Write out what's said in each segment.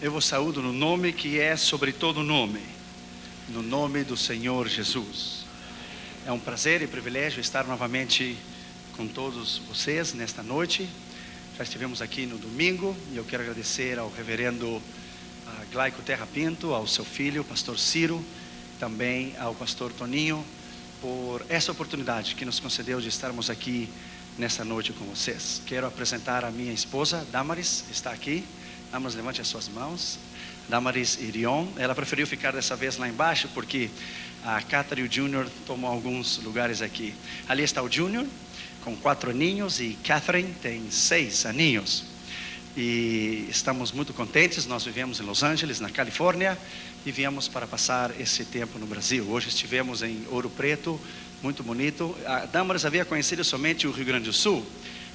Eu vos saúdo no nome que é sobre todo nome, no nome do Senhor Jesus. É um prazer e privilégio estar novamente com todos vocês nesta noite. Já estivemos aqui no domingo e eu quero agradecer ao reverendo Glaico Terra Pinto, ao seu filho, pastor Ciro, também ao pastor Toninho, por essa oportunidade que nos concedeu de estarmos aqui nessa noite com vocês. Quero apresentar a minha esposa, Damaris, está aqui. Damaris, levante as suas mãos. Damaris Irion, ela preferiu ficar dessa vez lá embaixo, porque a Catherine e o Júnior tomam alguns lugares aqui. Ali está o Júnior, com 4 aninhos, e Catherine tem 6 aninhos. E estamos muito contentes. Nós vivemos em Los Angeles, na Califórnia, e viemos para passar esse tempo no Brasil. Hoje estivemos em Ouro Preto, muito bonito. A Damaris havia conhecido somente o Rio Grande do Sul,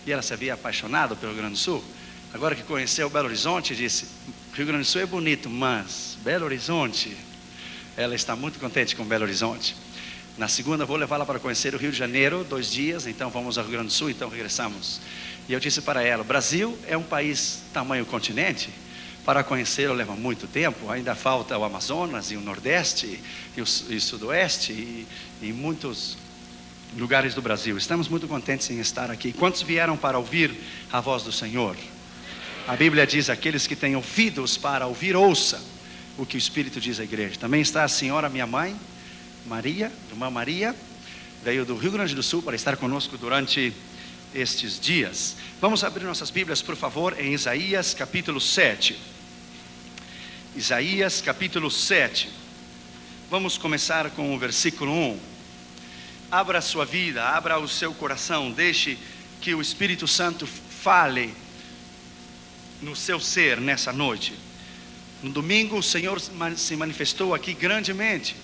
e ela se havia apaixonado pelo Rio Grande do Sul. Agora que conheceu Belo Horizonte, disse: Rio Grande do Sul é bonito, mas Belo Horizonte, ela está muito contente com Belo Horizonte. Na segunda vou levá-la para conhecer o Rio de Janeiro, 2 dias, então vamos ao Rio Grande do Sul, então regressamos. E eu disse para ela: o Brasil é um país tamanho continente, para conhecê-lo leva muito tempo, ainda falta o Amazonas e o Nordeste e o Sudoeste e muitos lugares do Brasil. Estamos muito contentes em estar aqui. Quantos vieram para ouvir a voz do Senhor? A Bíblia diz: aqueles que têm ouvidos para ouvir, ouça o que o Espírito diz à igreja. Também está a senhora, minha mãe, Maria, irmã Maria, veio do Rio Grande do Sul para estar conosco durante estes dias. Vamos abrir nossas Bíblias, por favor, em Isaías capítulo 7. Isaías capítulo 7. Vamos começar com o versículo 1. Abra a sua vida, abra o seu coração, deixe que o Espírito Santo fale no seu ser nessa noite. No domingo o Senhor se manifestou aqui grandemente.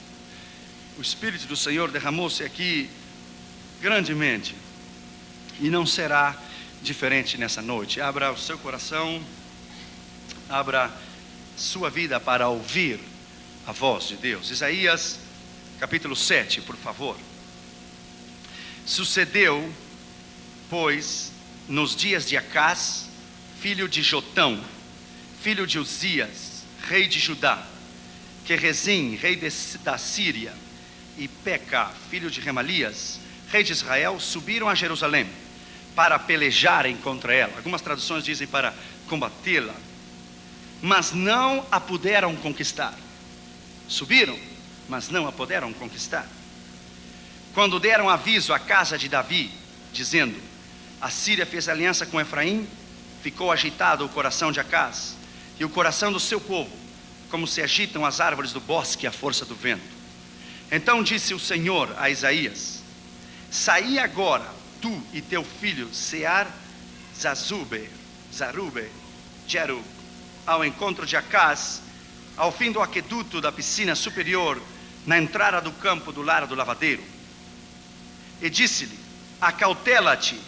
O Espírito do Senhor derramou-se aqui grandemente, e não será diferente nessa noite. Abra o seu coração, abra sua vida para ouvir a voz de Deus. Isaías capítulo 7, por favor. Sucedeu, pois, nos dias de Acás, filho de Jotão, filho de Uzias, rei de Judá, que Rezim, rei da Síria, e Peca, filho de Remalias, rei de Israel, subiram a Jerusalém para pelejarem contra ela. Algumas traduções dizem para combatê-la, mas não a puderam conquistar. Subiram, mas não a puderam conquistar. Quando deram aviso à casa de Davi, dizendo: a Síria fez aliança com Efraim, ficou agitado o coração de Acás e o coração do seu povo, como se agitam as árvores do bosque à força do vento. Então disse o Senhor a Isaías: saí agora, tu e teu filho Sear-Zazube, Jerub, ao encontro de Acás, ao fim do aqueduto da piscina superior, na entrada do campo do lar do lavadeiro. E disse-lhe: acautela-te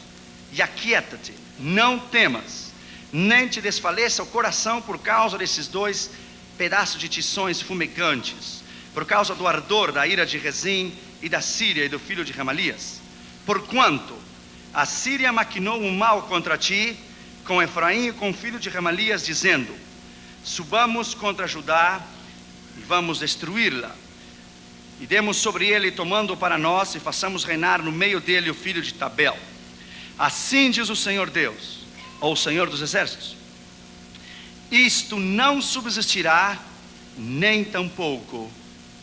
e aquieta-te, não temas, nem te desfaleça o coração por causa desses 2 pedaços de tições fumegantes, por causa do ardor da ira de Rezim e da Síria e do filho de Remalias. Porquanto a Síria maquinou um mal contra ti, com Efraim e com o filho de Remalias, dizendo: subamos contra Judá e vamos destruí-la, e demos sobre ele, tomando para nós, e façamos reinar no meio dele o filho de Tabel. Assim diz o Senhor Deus, ou o Senhor dos Exércitos: isto não subsistirá, nem tampouco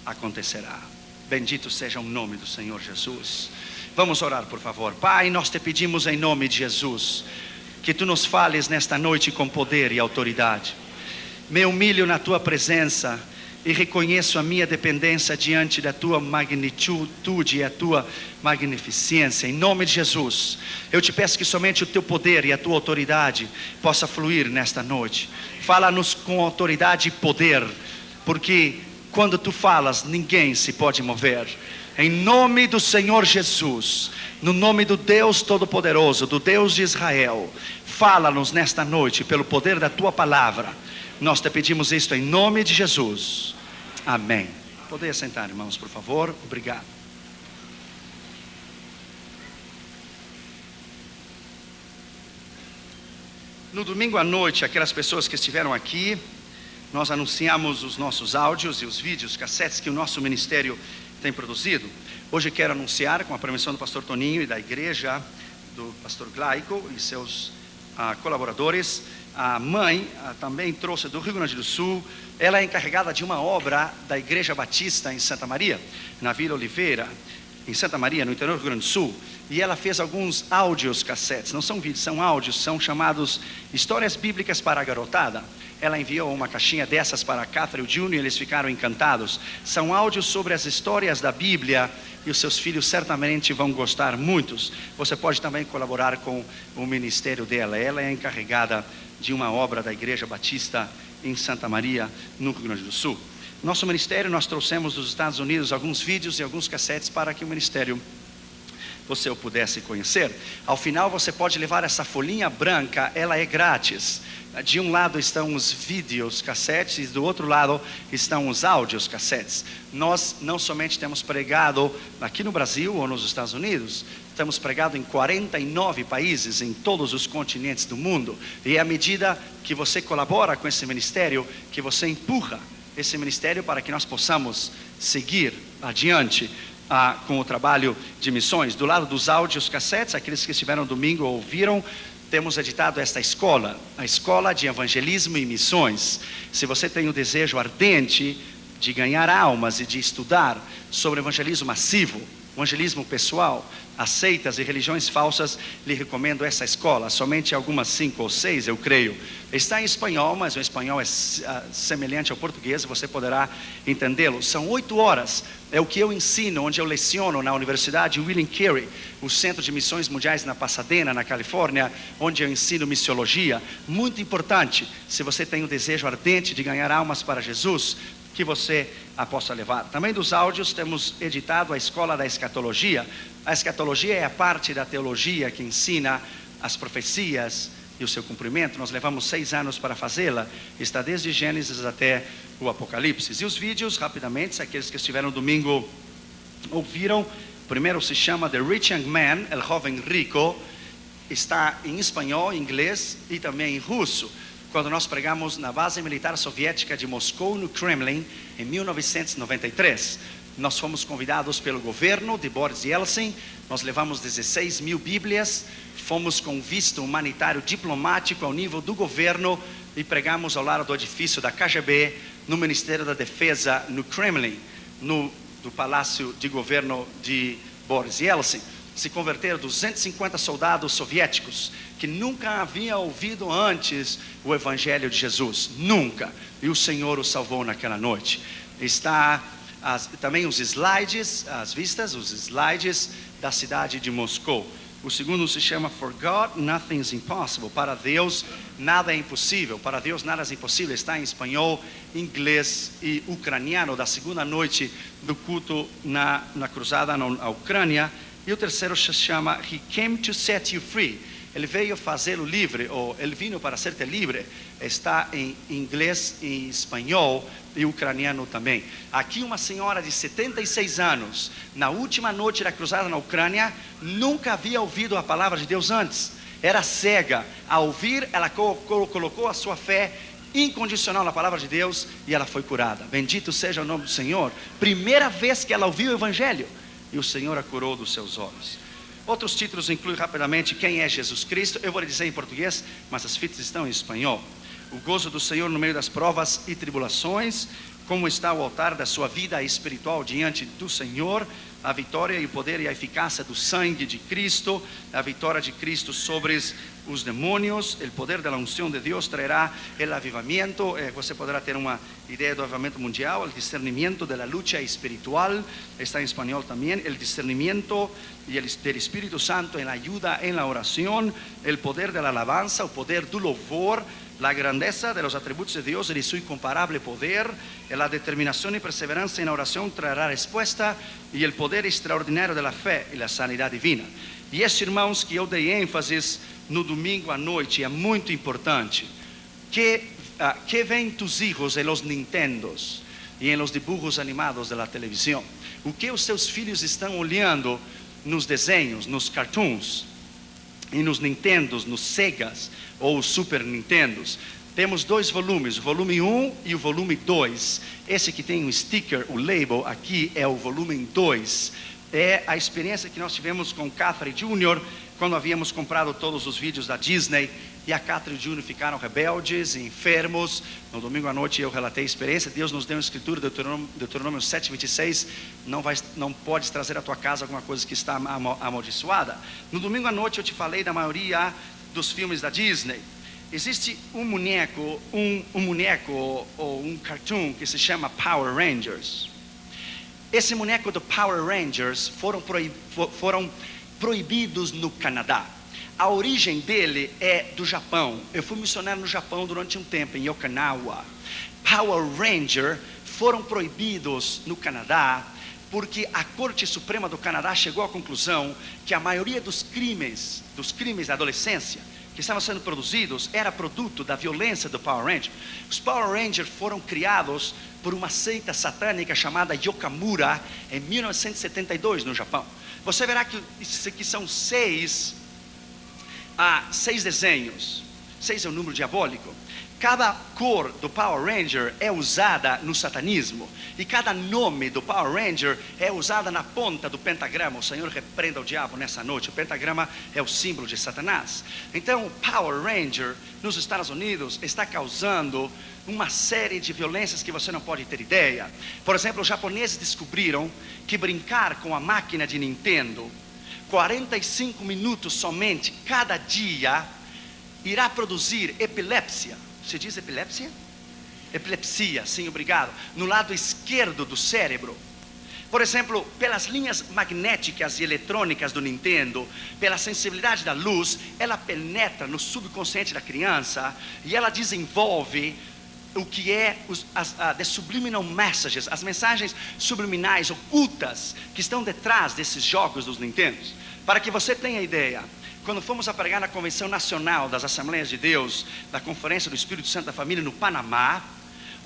acontecerá. Bendito seja o nome do Senhor Jesus. Vamos orar, por favor. Pai, nós te pedimos em nome de Jesus, que tu nos fales nesta noite com poder e autoridade. Me humilho na tua presença e reconheço a minha dependência diante da tua magnitude e a tua magnificência. Em nome de Jesus, eu te peço que somente o teu poder e a tua autoridade possa fluir nesta noite. Fala-nos com autoridade e poder, porque quando tu falas, ninguém se pode mover. Em nome do Senhor Jesus, no nome do Deus Todo-Poderoso, do Deus de Israel, fala-nos nesta noite pelo poder da tua palavra. Nós te pedimos isto em nome de Jesus. Amém. Podem sentar, irmãos, por favor. Obrigado. No domingo à noite, aquelas pessoas que estiveram aqui nós anunciamos os nossos áudios e os vídeos, cassetes que o nosso ministério tem produzido. Hoje quero anunciar, com a permissão do pastor Toninho e da igreja do pastor Glaico e seus colaboradores, a mãe também trouxe do Rio Grande do Sul. Ela é encarregada de uma obra da Igreja Batista em Santa Maria, na Vila Oliveira, em Santa Maria, no interior do Rio Grande do Sul. E ela fez alguns áudios cassetes, não são vídeos, são áudios, são chamados Histórias Bíblicas para a Garotada. Ela enviou uma caixinha dessas para a Catherine e o Júnior e eles ficaram encantados. São áudios sobre as histórias da Bíblia e os seus filhos certamente vão gostar muitos. Você pode também colaborar com o ministério dela. Ela é encarregada de uma obra da Igreja Batista em Santa Maria, no Rio Grande do Sul. Nosso ministério, nós trouxemos dos Estados Unidos alguns vídeos e alguns cassetes para que o ministério você o pudesse conhecer. Ao final você pode levar essa folhinha branca, ela é grátis. De um lado estão os vídeos cassetes e do outro lado estão os áudios cassetes. Nós não somente temos pregado aqui no Brasil ou nos Estados Unidos, temos pregado em 49 países, em todos os continentes do mundo. E é à medida que você colabora com esse ministério, que você empurra esse ministério para que nós possamos seguir adiante com o trabalho de missões. Do lado dos áudios cassetes, aqueles que estiveram domingo ouviram, temos editado esta escola, a Escola de Evangelismo e Missões. Se você tem o desejo ardente de ganhar almas e de estudar sobre evangelismo massivo, evangelismo pessoal, as seitas e religiões falsas, lhe recomendo essa escola. Somente algumas 5 ou 6, eu creio. Está em espanhol, mas o espanhol é semelhante ao português, você poderá entendê-lo. São 8 horas, é o que eu ensino, onde eu leciono na Universidade William Carey, o Centro de Missões Mundiais na Pasadena, na Califórnia, onde eu ensino missiologia. Muito importante, se você tem o desejo ardente de ganhar almas para Jesus, que você a possa levar. Também dos áudios temos editado a Escola da Escatologia. A escatologia é a parte da teologia que ensina as profecias e o seu cumprimento. Nós levamos 6 anos para fazê-la. Está desde Gênesis até o Apocalipse. E os vídeos, rapidamente, aqueles que estiveram domingo ouviram. O primeiro se chama The Rich Young Man, El Joven Rico. Está em espanhol, inglês e também em russo. Quando nós pregamos na base militar soviética de Moscou, no Kremlin, em 1993. Nós fomos convidados pelo governo de Boris Yeltsin, nós levamos 16 mil bíblias, fomos com visto humanitário diplomático ao nível do governo e pregamos ao lado do edifício da KGB, no Ministério da Defesa, no Kremlin, do Palácio de Governo de Boris Yeltsin. Se converteram 250 soldados soviéticos que nunca haviam ouvido antes o Evangelho de Jesus, nunca, e o Senhor os salvou naquela noite. Está também os slides, as vistas, os slides da cidade de Moscou. O segundo se chama For God Nothing is Impossible. Para Deus nada é impossível. Para Deus nada é impossível. Está em espanhol, inglês e ucraniano, da segunda noite do culto na cruzada na Ucrânia. E o terceiro se chama He Came to Set You Free. Ele veio fazê-lo livre, ou ele vino para ser-te livre. Está em inglês e espanhol e ucraniano também. Aqui uma senhora de 76 anos, na última noite da cruzada na Ucrânia, nunca havia ouvido a palavra de Deus antes. Era cega. Ao ouvir, ela colocou a sua fé incondicional na palavra de Deus e ela foi curada. Bendito seja o nome do Senhor. Primeira vez que ela ouviu o Evangelho. E o Senhor a curou dos seus olhos. Outros títulos incluem rapidamente quem é Jesus Cristo. Eu vou lhe dizer em português, mas as fitas estão em espanhol. O gozo do Senhor no meio das provas e tribulações. Como está o altar da sua vida espiritual diante do Senhor. A vitória e o poder e a eficácia do sangue de Cristo. A vitória de Cristo sobre os demônios. O poder da unção de Deus trará o avivamento. Você poderá ter uma ideia do avivamento mundial. O discernimento da luta espiritual. Está em espanhol também. O discernimento del Espírito Santo en la ayuda en la oración. El poder de la alabanza. O poder do louvor. La grandeza de los atributos de Dios y de su incomparable poder, la determinación y perseverancia en la oración traerá respuesta y el poder extraordinario de la fe y la sanidad divina. E esse, irmãos, que eu dei ênfase no domingo à noite, é muito importante. Que ven tus hijos en los Nintendos e em los dibujos animados da televisão? O que os seus filhos estão olhando nos desenhos, nos cartoons? E nos Nintendos, nos Segas ou Super Nintendos. Temos 2 volumes, o volume 1 e o volume 2. Esse que tem um sticker, o label aqui, é o volume 2. É a experiência que nós tivemos com Catherine Jr., quando havíamos comprado todos os vídeos da Disney, e a Catherine Jr. ficaram rebeldes, enfermos. No domingo à noite eu relatei a experiência. Deus nos deu uma escritura, Deuteronômio 7:26, não podes trazer à tua casa alguma coisa que está amaldiçoada. No domingo à noite eu te falei da maioria dos filmes da Disney. Existe um boneco ou um cartoon que se chama Power Rangers. Esse boneco do Power Rangers foram proibidos no Canadá. A origem dele é do Japão. Eu fui missionário no Japão durante um tempo, em Okinawa. Power Ranger foram proibidos no Canadá porque a Corte Suprema do Canadá chegou à conclusão que a maioria dos crimes da adolescência que estavam sendo produzidos era produto da violência do Power Ranger. Os Power Rangers foram criados por uma seita satânica chamada Yokamura em 1972 no Japão. Você verá que são 6 desenhos. 6 é um número diabólico. Cada cor do Power Ranger é usada no satanismo. E cada nome do Power Ranger é usada na ponta do pentagrama. O Senhor repreenda o diabo nessa noite. O pentagrama é o símbolo de Satanás. Então o Power Ranger nos Estados Unidos está causando uma série de violências que você não pode ter ideia. Por exemplo, os japoneses descobriram que brincar com a máquina de Nintendo 45 minutos somente cada dia irá produzir epilepsia. Você diz epilepsia? Epilepsia, sim, obrigado. No lado esquerdo do cérebro. Por exemplo, pelas linhas magnéticas e eletrônicas do Nintendo, pela sensibilidade da luz, ela penetra no subconsciente da criança e ela desenvolve o que é the subliminal messages, as mensagens subliminais ocultas que estão detrás desses jogos dos Nintendos. Para que você tenha ideia, quando fomos a pregar na Convenção Nacional das Assembleias de Deus, da Conferência do Espírito Santo da Família no Panamá,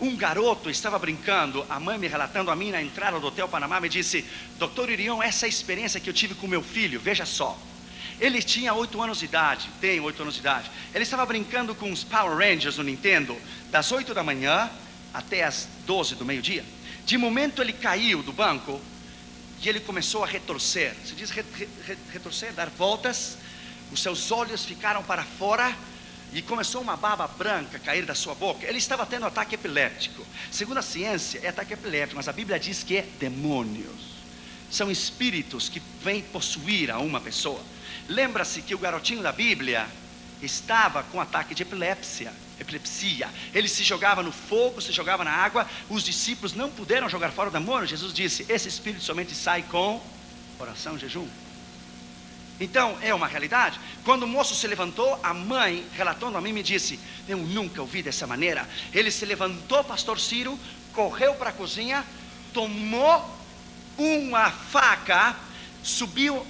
um garoto estava brincando, a mãe me relatando a mim na entrada do Hotel Panamá, me disse: Dr. Irion, essa é a experiência que eu tive com meu filho, veja só. Ele tinha 8 anos de idade, tem 8 anos de idade. Ele estava brincando com os Power Rangers no Nintendo, das 8 da manhã até as 12 do meio-dia. De momento ele caiu do banco e ele começou a retorcer. Se diz retorcer, dar voltas. Os seus olhos ficaram para fora e começou uma baba branca a cair da sua boca. Ele estava tendo ataque epiléptico. Segundo a ciência, é ataque epiléptico, mas a Bíblia diz que é demônios. São espíritos que vêm possuir a uma pessoa. Lembra-se que o garotinho da Bíblia estava com ataque de epilepsia. Ele se jogava no fogo, se jogava na água. Os discípulos não puderam jogar fora o demônio. Jesus disse: esse espírito somente sai com oração e jejum. Então é uma realidade. Quando o moço se levantou, a mãe, relatando a mim, me disse: eu nunca ouvi dessa maneira. Ele se levantou, pastor Ciro, correu para a cozinha, tomou uma faca, subiu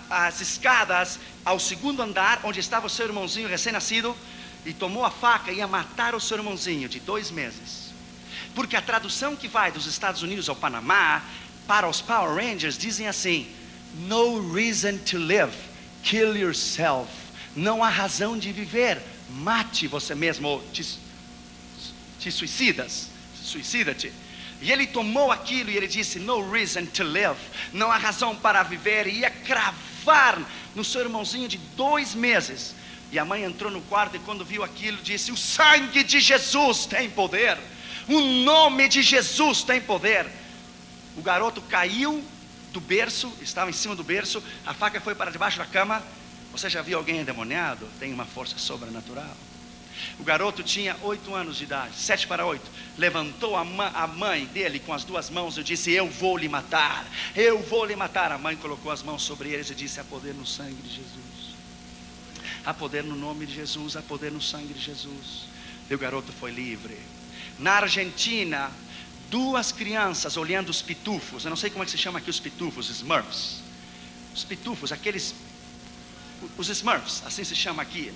as escadas ao 2º andar, onde estava o seu irmãozinho recém-nascido, e tomou a faca e ia matar o seu irmãozinho de 2 meses. Porque a tradução que vai dos Estados Unidos ao Panamá, para os Power Rangers, dizem assim: no reason to live, kill yourself. Não há razão de viver, mate você mesmo, ou te suicida-te. E ele tomou aquilo e ele disse: no reason to live, não há razão para viver. E ia cravar no seu irmãozinho de 2 meses. E a mãe entrou no quarto e quando viu aquilo disse: o sangue de Jesus tem poder, o nome de Jesus tem poder. O garoto caiu do berço, estava em cima do berço, a faca foi para debaixo da cama. Você já viu alguém endemoniado? Tem uma força sobrenatural. O garoto tinha 8 anos de idade, 7 para 8. Levantou a mãe dele com as 2 mãos e disse: eu vou lhe matar, eu vou lhe matar. A mãe colocou as mãos sobre eles e disse: há poder no sangue de Jesus, há poder no nome de Jesus, há poder no sangue de Jesus. E o garoto foi livre. Na Argentina, 2 crianças olhando os pitufos. Eu não sei como é que se chama aqui os pitufos, Smurfs. Os pitufos, os Smurfs, assim se chama aqui.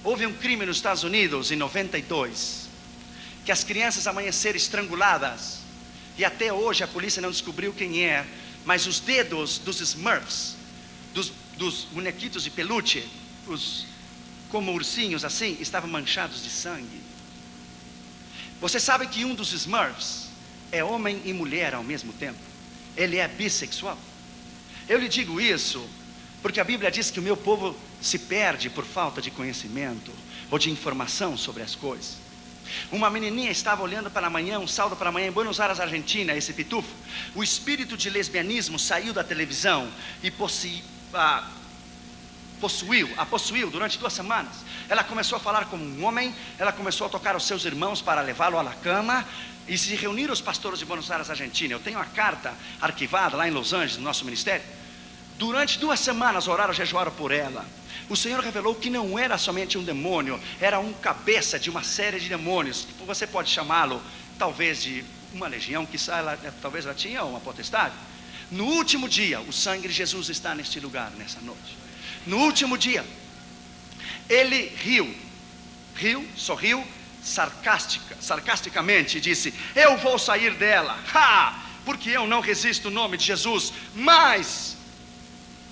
Houve um crime nos Estados Unidos em 92, que as crianças amanheceram estranguladas, e até hoje a polícia não descobriu quem é, mas os dedos dos Smurfs, dos bonequitos de peluche, como ursinhos assim, estavam manchados de sangue. Você sabe que um dos Smurfs é homem e mulher ao mesmo tempo? Ele é bissexual. Eu lhe digo isso porque a Bíblia diz que o meu povo se perde por falta de conhecimento ou de informação sobre as coisas. Uma menininha estava olhando pela manhã, um sábado pela manhã, em Buenos Aires, Argentina, esse pitufo. O espírito de lesbianismo saiu da televisão e a possuiu durante 2 semanas. Ela começou a falar como um homem, ela começou a tocar os seus irmãos para levá-lo à cama, e se reuniram os pastores de Buenos Aires, Argentina. Eu tenho a carta arquivada lá em Los Angeles, no nosso ministério. Durante 2 semanas oraram, jejuaram por ela. O Senhor revelou que não era somente um demônio, era um cabeça de uma série de demônios. Você pode chamá-lo talvez de uma legião, que talvez ela tinha uma potestade. No último dia, o sangue de Jesus está neste lugar, nessa noite. No último dia, ele sorriu sarcasticamente e disse: eu vou sair dela, porque eu não resisto o nome de Jesus, mas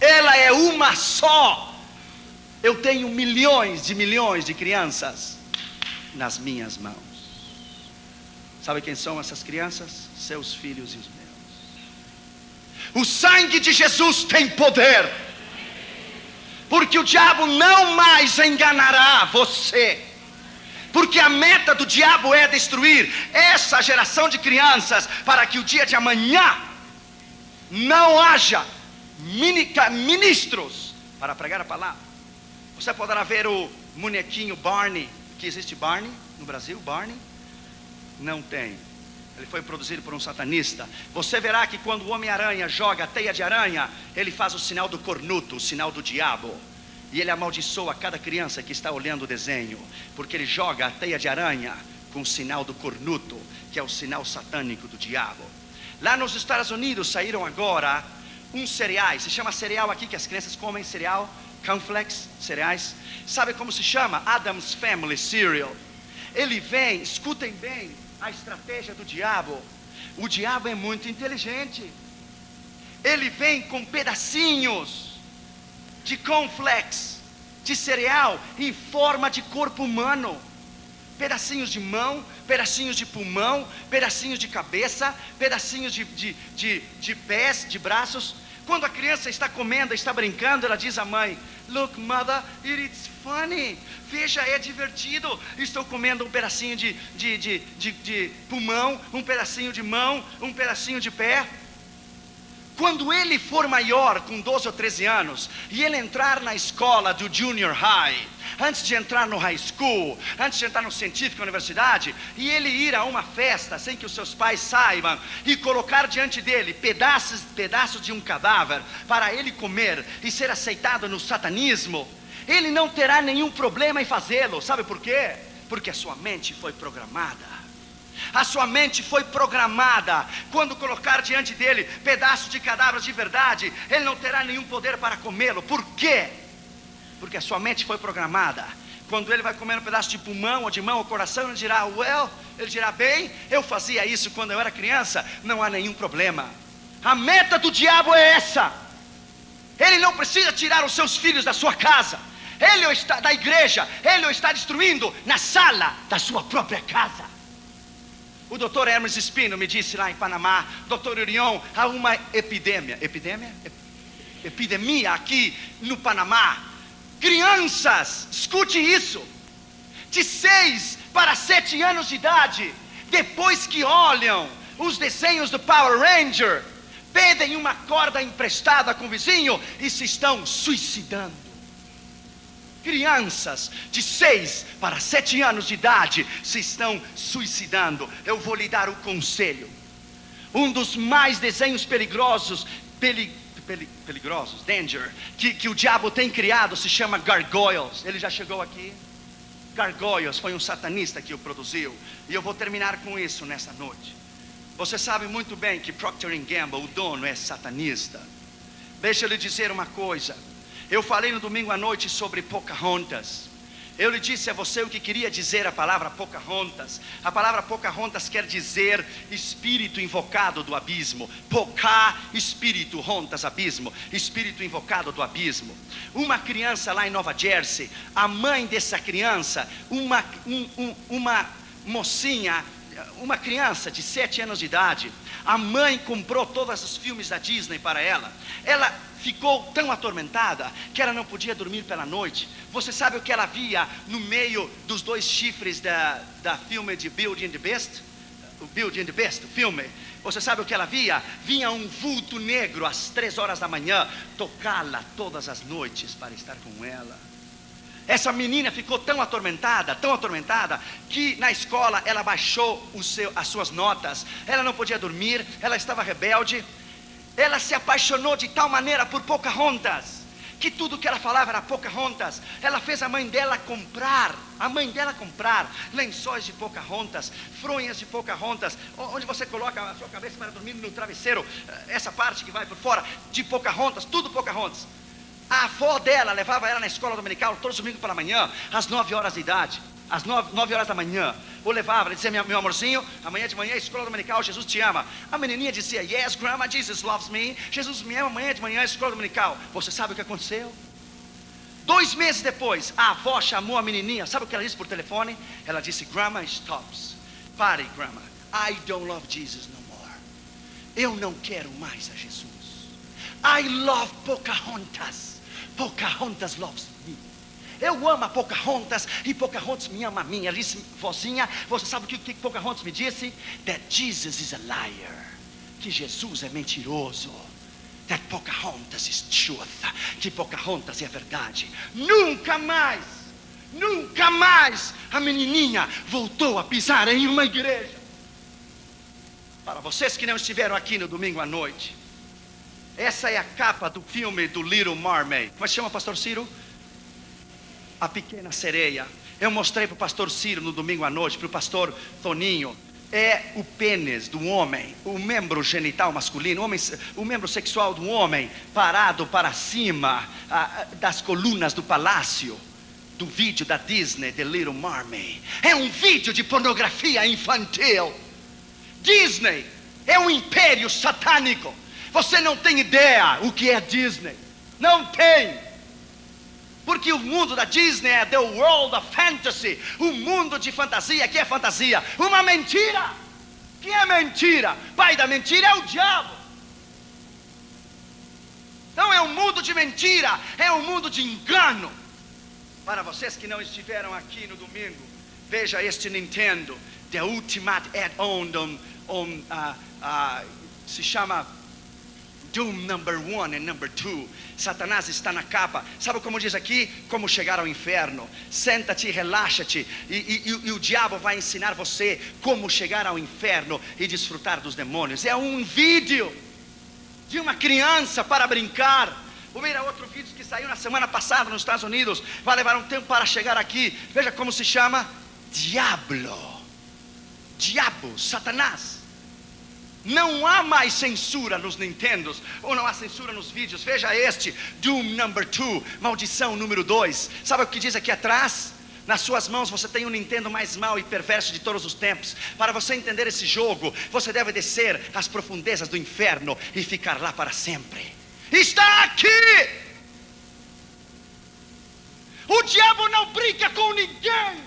ela é uma só. Eu tenho milhões de crianças nas minhas mãos. Sabe quem são essas crianças? Seus filhos e os meus. O sangue de Jesus tem poder, porque o diabo não mais enganará você. Porque a meta do diabo é destruir essa geração de crianças, para que o dia de amanhã não haja ministros para pregar a palavra. Você poderá ver o bonequinho Barney, que existe Barney no Brasil, Barney? Não tem. Ele foi produzido por um satanista. Você verá que quando o Homem-Aranha joga a teia de aranha, ele faz o sinal do cornuto, o sinal do diabo. E ele amaldiçoa cada criança que está olhando o desenho, porque ele joga a teia de aranha com o sinal do cornuto, que é o sinal satânico do diabo. Lá nos Estados Unidos saíram agora uns cereais, se chama cereal aqui que as crianças comem, cereal, cornflakes, cereais. Sabe como se chama? Adam's Family Cereal. Ele vem, escutem bem a estratégia do diabo. O diabo é muito inteligente. Ele vem com pedacinhos de cornflakes, de cereal, em forma de corpo humano. Pedacinhos de mão, pedacinhos de pulmão, pedacinhos de cabeça, pedacinhos de pés, de braços. Quando a criança está comendo, está brincando, ela diz à mãe: look mother, it's funny. Veja, é divertido. Estou comendo um pedacinho de pulmão, um pedacinho de mão, um pedacinho de pé. Quando ele for maior, com 12 ou 13 anos, e ele entrar na escola do junior high, antes de entrar no high school, antes de entrar no científico, na universidade, e ele ir a uma festa sem que os seus pais saibam, e colocar diante dele pedaços de um cadáver para ele comer e ser aceitado no satanismo, ele não terá nenhum problema em fazê-lo. Sabe por quê? Porque a sua mente foi programada. A sua mente foi programada. Quando colocar diante dele pedaços de cadáveres de verdade, ele não terá nenhum poder para comê-lo. Por quê? Porque a sua mente foi programada. Quando ele vai comer um pedaço de pulmão ou de mão ou coração, ele dirá: ele dirá: bem, eu fazia isso quando eu era criança, não há nenhum problema. A meta do diabo é essa. Ele não precisa tirar os seus filhos da sua casa, ele está da igreja, ele o está destruindo na sala da sua própria casa. O doutor Hermes Espino me disse lá em Panamá: doutor Urion, há uma epidemia aqui no Panamá. Crianças, escute isso, de 6 para 7 anos de idade, depois que olham os desenhos do Power Ranger, pedem uma corda emprestada com o vizinho e se estão suicidando. Crianças de 6 para 7 anos de idade se estão suicidando. Eu vou lhe dar o conselho. Um dos mais desenhos perigosos, danger, que o diabo tem criado, se chama Gargoyles. Ele já chegou aqui? Gargoyles foi um satanista que o produziu. E eu vou terminar com isso nessa noite. Você sabe muito bem que Procter & Gamble, o dono, é satanista. Deixa eu lhe dizer uma coisa. Eu falei no domingo à noite sobre Pocahontas. Eu lhe disse a você o que queria dizer a palavra Pocahontas. A palavra Pocahontas quer dizer espírito invocado do abismo. Pocá, espírito, Hontas, abismo. Espírito invocado do abismo. Uma criança lá em Nova Jersey, a mãe dessa criança, uma mocinha, uma criança de 7 anos de idade, a mãe comprou todos os filmes da Disney para ela. Ela ficou tão atormentada que ela não podia dormir pela noite. Você sabe o que ela via no meio dos 2 chifres da filme de Beauty and the Beast? O Beauty and the Beast, o filme. Você sabe o que ela via? Vinha um vulto negro às 3 horas da manhã, tocá-la todas as noites para estar com ela. Essa menina ficou tão atormentada, que na escola ela baixou as suas notas. Ela não podia dormir, ela estava rebelde. Ela se apaixonou de tal maneira por Pocahontas, que tudo que ela falava era Pocahontas. Ela fez a mãe dela comprar lençóis de Pocahontas, fronhas de Pocahontas, onde você coloca a sua cabeça para dormir no travesseiro, essa parte que vai por fora, de Pocahontas, tudo Pocahontas. A avó dela levava ela na escola dominical todos os domingos pela manhã, às 9 horas de idade. Às 9 horas da manhã, eu levava, ele dizia: meu amorzinho, amanhã de manhã, escola dominical, Jesus te ama. A menininha dizia: yes, grandma, Jesus loves me. Jesus me ama, amanhã de manhã, escola dominical. Você sabe o que aconteceu? 2 meses depois, a avó chamou a menininha. Sabe o que ela disse por telefone? Ela disse: grandma, stops. Pare, grandma. I don't love Jesus no more. Eu não quero mais a Jesus. I love Pocahontas. Pocahontas loves me. Eu amo a Pocahontas e Pocahontas me ama a mim. Ela disse: vozinha, você sabe o que Pocahontas me disse? That Jesus is a liar. Que Jesus é mentiroso. That Pocahontas is truth. Que Pocahontas é verdade. Nunca mais a menininha voltou a pisar em uma igreja. Para vocês que não estiveram aqui no domingo à noite, essa é a capa do filme do Little Mermaid. Como se chama, pastor Ciro? A Pequena Sereia. Eu mostrei para o pastor Ciro no domingo à noite, para o pastor Toninho. É o pênis do homem, o membro genital masculino, o membro sexual do homem, parado para cima das colunas do palácio, do vídeo da Disney, The Little Mermaid. É um vídeo de pornografia infantil. Disney é um império satânico. Você não tem ideia o que é Disney. Não tem. Porque o mundo da Disney é the world of fantasy. O mundo de fantasia. Que é fantasia? Uma mentira. Que é mentira? Pai da mentira é o diabo. Então é um mundo de mentira. É um mundo de engano. Para vocês que não estiveram aqui no domingo, veja este Nintendo. The Ultimate Add-on se chama Doom number 1 and number 2. Satanás está na capa. Sabe como diz aqui? Como chegar ao inferno. Senta-te, relaxa-te e o diabo vai ensinar você como chegar ao inferno e desfrutar dos demônios. É um vídeo de uma criança para brincar. Vou ver outro vídeo que saiu na semana passada nos Estados Unidos. Vai levar um tempo para chegar aqui. Veja como se chama: Diablo. Diabo, Satanás. Não há mais censura nos Nintendos, ou não há censura nos vídeos. Veja este, Doom number 2, maldição número 2. Sabe o que diz aqui atrás? Nas suas mãos você tem o Nintendo mais mau e perverso de todos os tempos. Para você entender esse jogo, você deve descer às profundezas do inferno e ficar lá para sempre. Está aqui! O diabo não brinca com ninguém.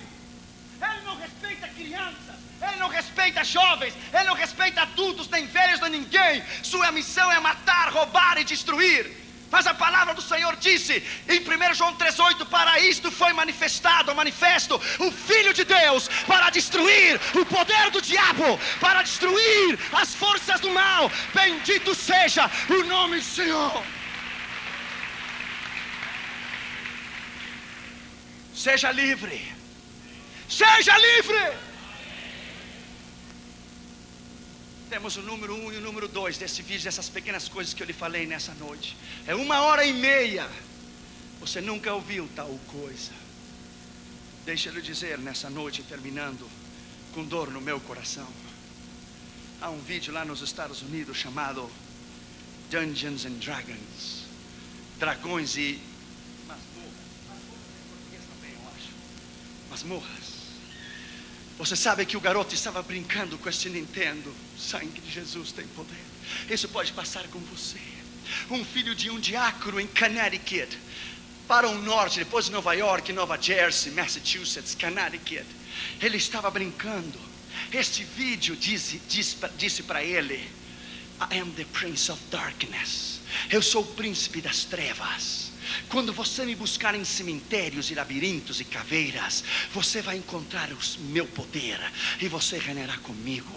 Ele não respeita crianças. Ele não respeita jovens, ele não respeita adultos, nem velhos, nem ninguém. Sua missão é matar, roubar e destruir. Mas a palavra do Senhor disse em 1 João 3,8: para isto foi manifesto o Filho de Deus, para destruir o poder do diabo, para destruir as forças do mal. Bendito seja o nome do Senhor. Seja livre. Seja livre. Temos o número 1 e o número 2 desse vídeo, dessas pequenas coisas que eu lhe falei nessa noite. É 1h30. Você nunca ouviu tal coisa. Deixa eu lhe dizer nessa noite, terminando com dor no meu coração. Há um vídeo lá nos Estados Unidos chamado Dungeons and Dragons. Dragões e masmorras. Masmorras em português também, eu acho. masmorras. Você sabe que o garoto estava brincando com esse Nintendo. O sangue de Jesus tem poder. Isso pode passar com você. Um filho de um diácono em Connecticut, para o norte, depois de Nova York, Nova Jersey, Massachusetts, Connecticut. Ele estava brincando. Este vídeo disse para ele: I am the Prince of Darkness. Eu sou o príncipe das trevas. Quando você me buscar em cemitérios e labirintos e caveiras, você vai encontrar o meu poder e você reinará comigo.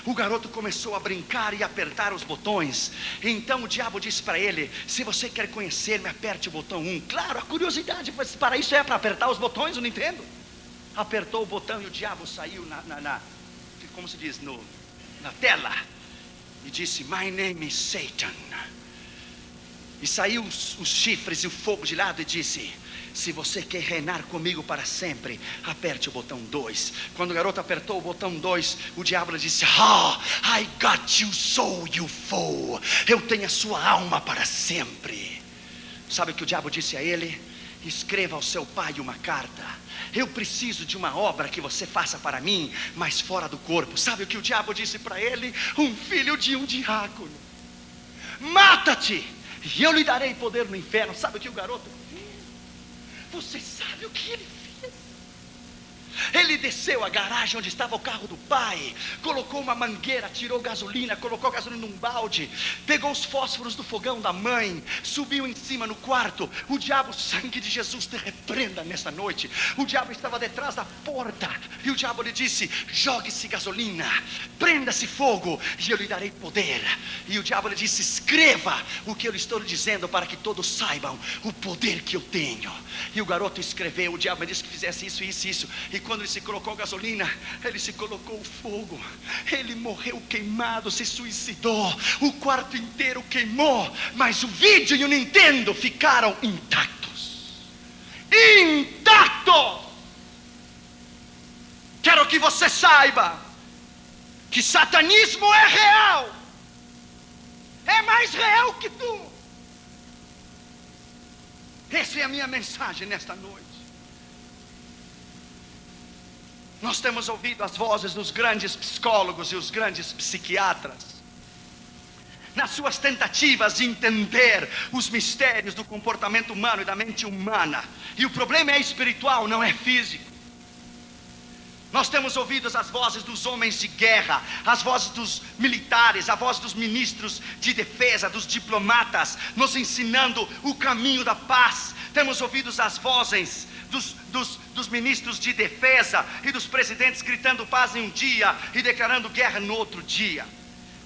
O garoto começou a brincar e apertar os botões. Então o diabo disse para ele: se você quer conhecer-me, aperte o botão 1. Claro, a curiosidade, para isso é para apertar os botões, eu não entendo. Apertou o botão e o diabo saiu como se diz, na tela, e disse: my name is Satan. E saiu os chifres e o fogo de lado e disse: se você quer reinar comigo para sempre, aperte o botão 2. Quando o garoto apertou o botão 2, o diabo lhe disse: I got you so, you fool. Eu tenho a sua alma para sempre. Sabe o que o diabo disse a ele? Escreva ao seu pai uma carta. Eu preciso de uma obra que você faça para mim, mas fora do corpo. Sabe o que o diabo disse para ele? Um filho de um diácono: mata-te, e eu lhe darei poder no inferno. Sabe o que o garoto fez? Você sabe o que ele fez? Ele desceu a garagem onde estava o carro do pai, colocou uma mangueira, tirou gasolina, colocou gasolina num balde, pegou os fósforos do fogão da mãe, subiu em cima no quarto. O diabo, sangue de Jesus te repreenda nesta noite. O diabo estava detrás da porta e o diabo lhe disse: jogue-se gasolina, prenda-se fogo e eu lhe darei poder. E o diabo lhe disse: escreva o que eu lhe estou lhe dizendo, para que todos saibam o poder que eu tenho. E o garoto escreveu. O diabo me disse que fizesse isso, isso, isso. E quando ele se colocou gasolina, ele se colocou fogo. Ele morreu queimado, se suicidou. O quarto inteiro queimou, mas o vídeo e o Nintendo ficaram intactos. Intactos! Quero que você saiba que satanismo é real. É mais real que tu. Essa é a minha mensagem nesta noite. Nós temos ouvido as vozes dos grandes psicólogos e os grandes psiquiatras, nas suas tentativas de entender os mistérios do comportamento humano e da mente humana. E o problema é espiritual, não é físico. Nós temos ouvido as vozes dos homens de guerra, as vozes dos militares, a voz dos ministros de defesa, dos diplomatas, nos ensinando o caminho da paz. Temos ouvido as vozes dos ministros de defesa e dos presidentes gritando paz em um dia e declarando guerra no outro dia.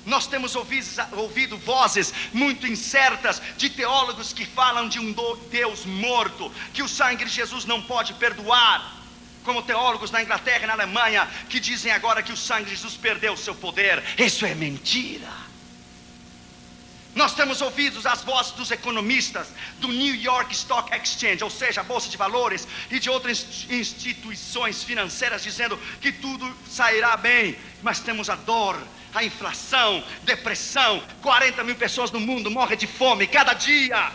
Nós temos ouvido vozes muito incertas de teólogos que falam de um Deus morto, que o sangue de Jesus não pode perdoar. Como teólogos na Inglaterra e na Alemanha que dizem agora que o sangue de Jesus perdeu o seu poder. Isso é mentira. Nós temos ouvido as vozes dos economistas do New York Stock Exchange, ou seja, a Bolsa de Valores, e de outras instituições financeiras dizendo que tudo sairá bem. Mas temos a dor, a inflação, depressão, 40 mil pessoas no mundo morrem de fome cada dia.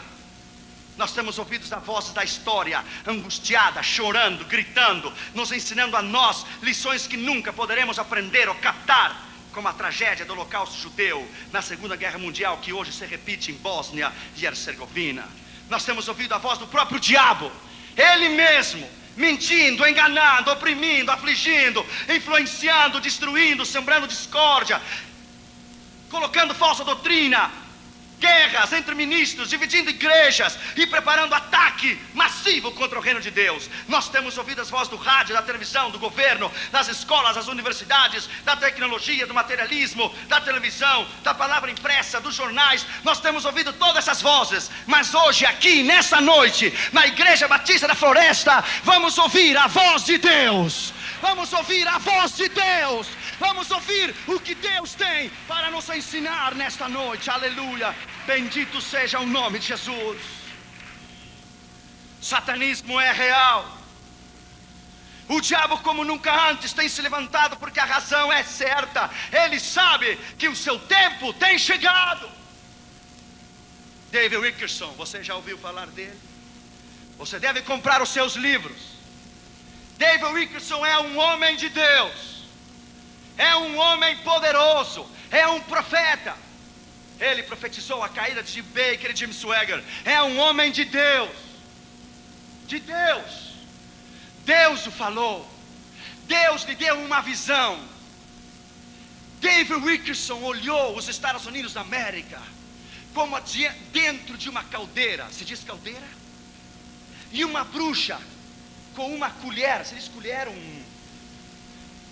Nós temos ouvido as vozes da história, angustiada, chorando, gritando, nos ensinando a nós lições que nunca poderemos aprender ou captar, como a tragédia do Holocausto judeu na Segunda Guerra Mundial, que hoje se repite em Bósnia e Herzegovina. Nós temos ouvido a voz do próprio diabo, ele mesmo, mentindo, enganando, oprimindo, afligindo, influenciando, destruindo, sembrando discórdia, colocando falsa doutrina, guerras entre ministros, dividindo igrejas e preparando ataque massivo contra o reino de Deus. Nós temos ouvido as vozes do rádio, da televisão, do governo, das escolas, das universidades, da tecnologia, do materialismo, da televisão, da palavra impressa, dos jornais. Nós temos ouvido todas essas vozes, mas hoje aqui, nessa noite, na Igreja Batista da Floresta, vamos ouvir a voz de Deus. Vamos ouvir a voz de Deus. Vamos ouvir o que Deus tem para nos ensinar nesta noite. Aleluia. Bendito seja o nome de Jesus. Satanismo é real. O diabo, como nunca antes, tem se levantado porque a razão é certa. Ele sabe que o seu tempo tem chegado. David Wilkerson, você já ouviu falar dele? Você deve comprar os seus livros. David Wilkerson é um homem de Deus, é um homem poderoso, é um profeta. Ele profetizou a caída de Jim Baker e Jim Swagger. É um homem de Deus. De Deus. Deus o falou. Deus lhe deu uma visão. David Wilkerson olhou os Estados Unidos da América como dentro de uma caldeira. Se diz caldeira? E uma bruxa com uma colher. Se diz colher?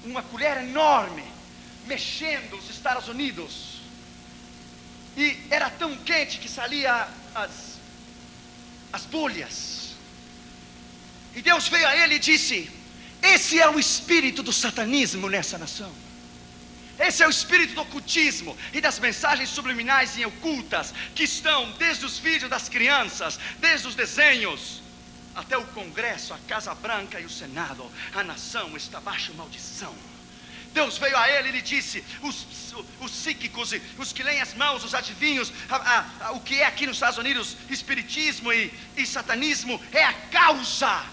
Uma colher enorme, mexendo os Estados Unidos. E era tão quente que saía as bolhas. E Deus veio a ele e disse: esse é o espírito do satanismo nessa nação. Esse é o espírito do ocultismo e das mensagens subliminais e ocultas que estão desde os vídeos das crianças, desde os desenhos, até o Congresso, a Casa Branca e o Senado. A nação está baixo maldição. Deus veio a ele e lhe disse: os psíquicos, os que leem as mãos, os adivinhos, o que é aqui nos Estados Unidos espiritismo e satanismo é a causa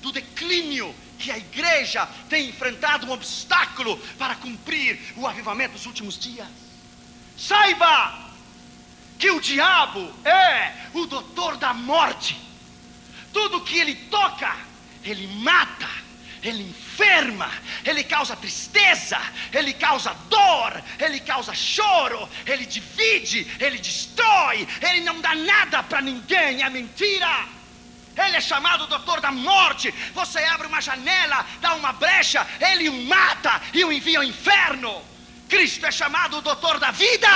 do declínio que a igreja tem enfrentado, um obstáculo para cumprir o avivamento dos últimos dias. Saiba que o diabo é o doutor da morte. Tudo que ele toca, ele mata, ele enferma, ele causa tristeza, ele causa dor, ele causa choro, ele divide, ele destrói, ele não dá nada para ninguém, é mentira. Ele é chamado doutor da morte. Você abre uma janela, dá uma brecha, ele o mata e o envia ao inferno. Cristo é chamado o doutor da vida.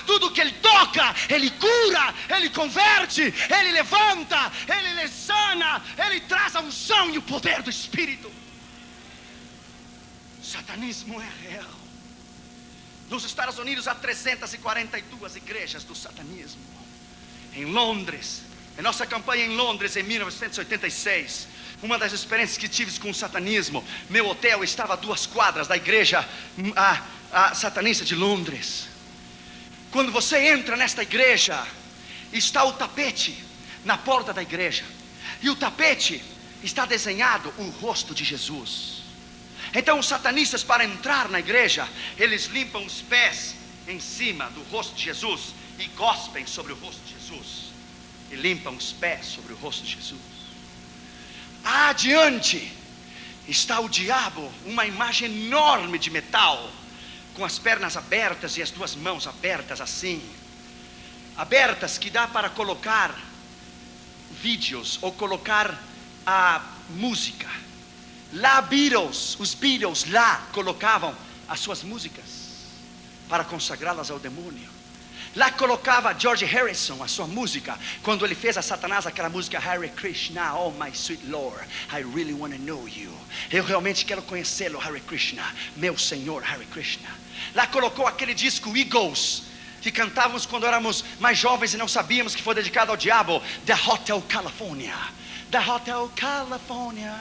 Tudo que ele toca, ele cura, ele converte, ele levanta, ele sana, ele traz a unção e o poder do Espírito. O satanismo é real. Nos Estados Unidos há 342 igrejas do satanismo. Em Londres, em nossa campanha em Londres em 1986, uma das experiências que tive com o satanismo, meu hotel estava a 2 quadras da igreja a satanista de Londres. Quando você entra nesta igreja, está o tapete na porta da igreja, e o tapete está desenhado o rosto de Jesus. Então os satanistas, para entrar na igreja, eles limpam os pés em cima do rosto de Jesus e gospem sobre o rosto de Jesus, e limpam os pés sobre o rosto de Jesus. Adiante está o diabo, uma imagem enorme de metal, com as pernas abertas e as 2 mãos abertas assim, abertas, que dá para colocar vídeos ou colocar a música. Lá os Beatles lá colocavam as suas músicas para consagrá-las ao demônio. Lá colocava George Harrison a sua música, quando ele fez a Satanás aquela música Hare Krishna, oh my sweet Lord, I really want to know you. Eu realmente quero conhecê-lo, Hare Krishna, meu Senhor Hare Krishna. Lá colocou aquele disco Eagles, que cantávamos quando éramos mais jovens e não sabíamos que foi dedicado ao diabo, The Hotel California. The Hotel California,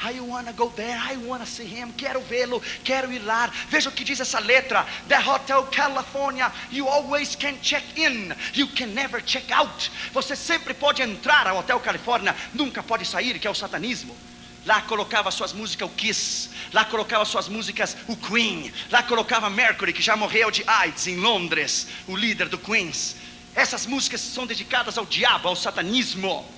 I wanna go there, I wanna see him. Quero vê-lo, quero ir lá. Veja o que diz essa letra. The Hotel California, you always can check in, you can never check out. Você sempre pode entrar ao Hotel Califórnia, nunca pode sair, que é o satanismo. Lá colocava suas músicas o Kiss, lá colocava suas músicas o Queen, lá colocava Mercury, que já morreu de AIDS em Londres, o líder do Queens. Essas músicas são dedicadas ao diabo, ao satanismo.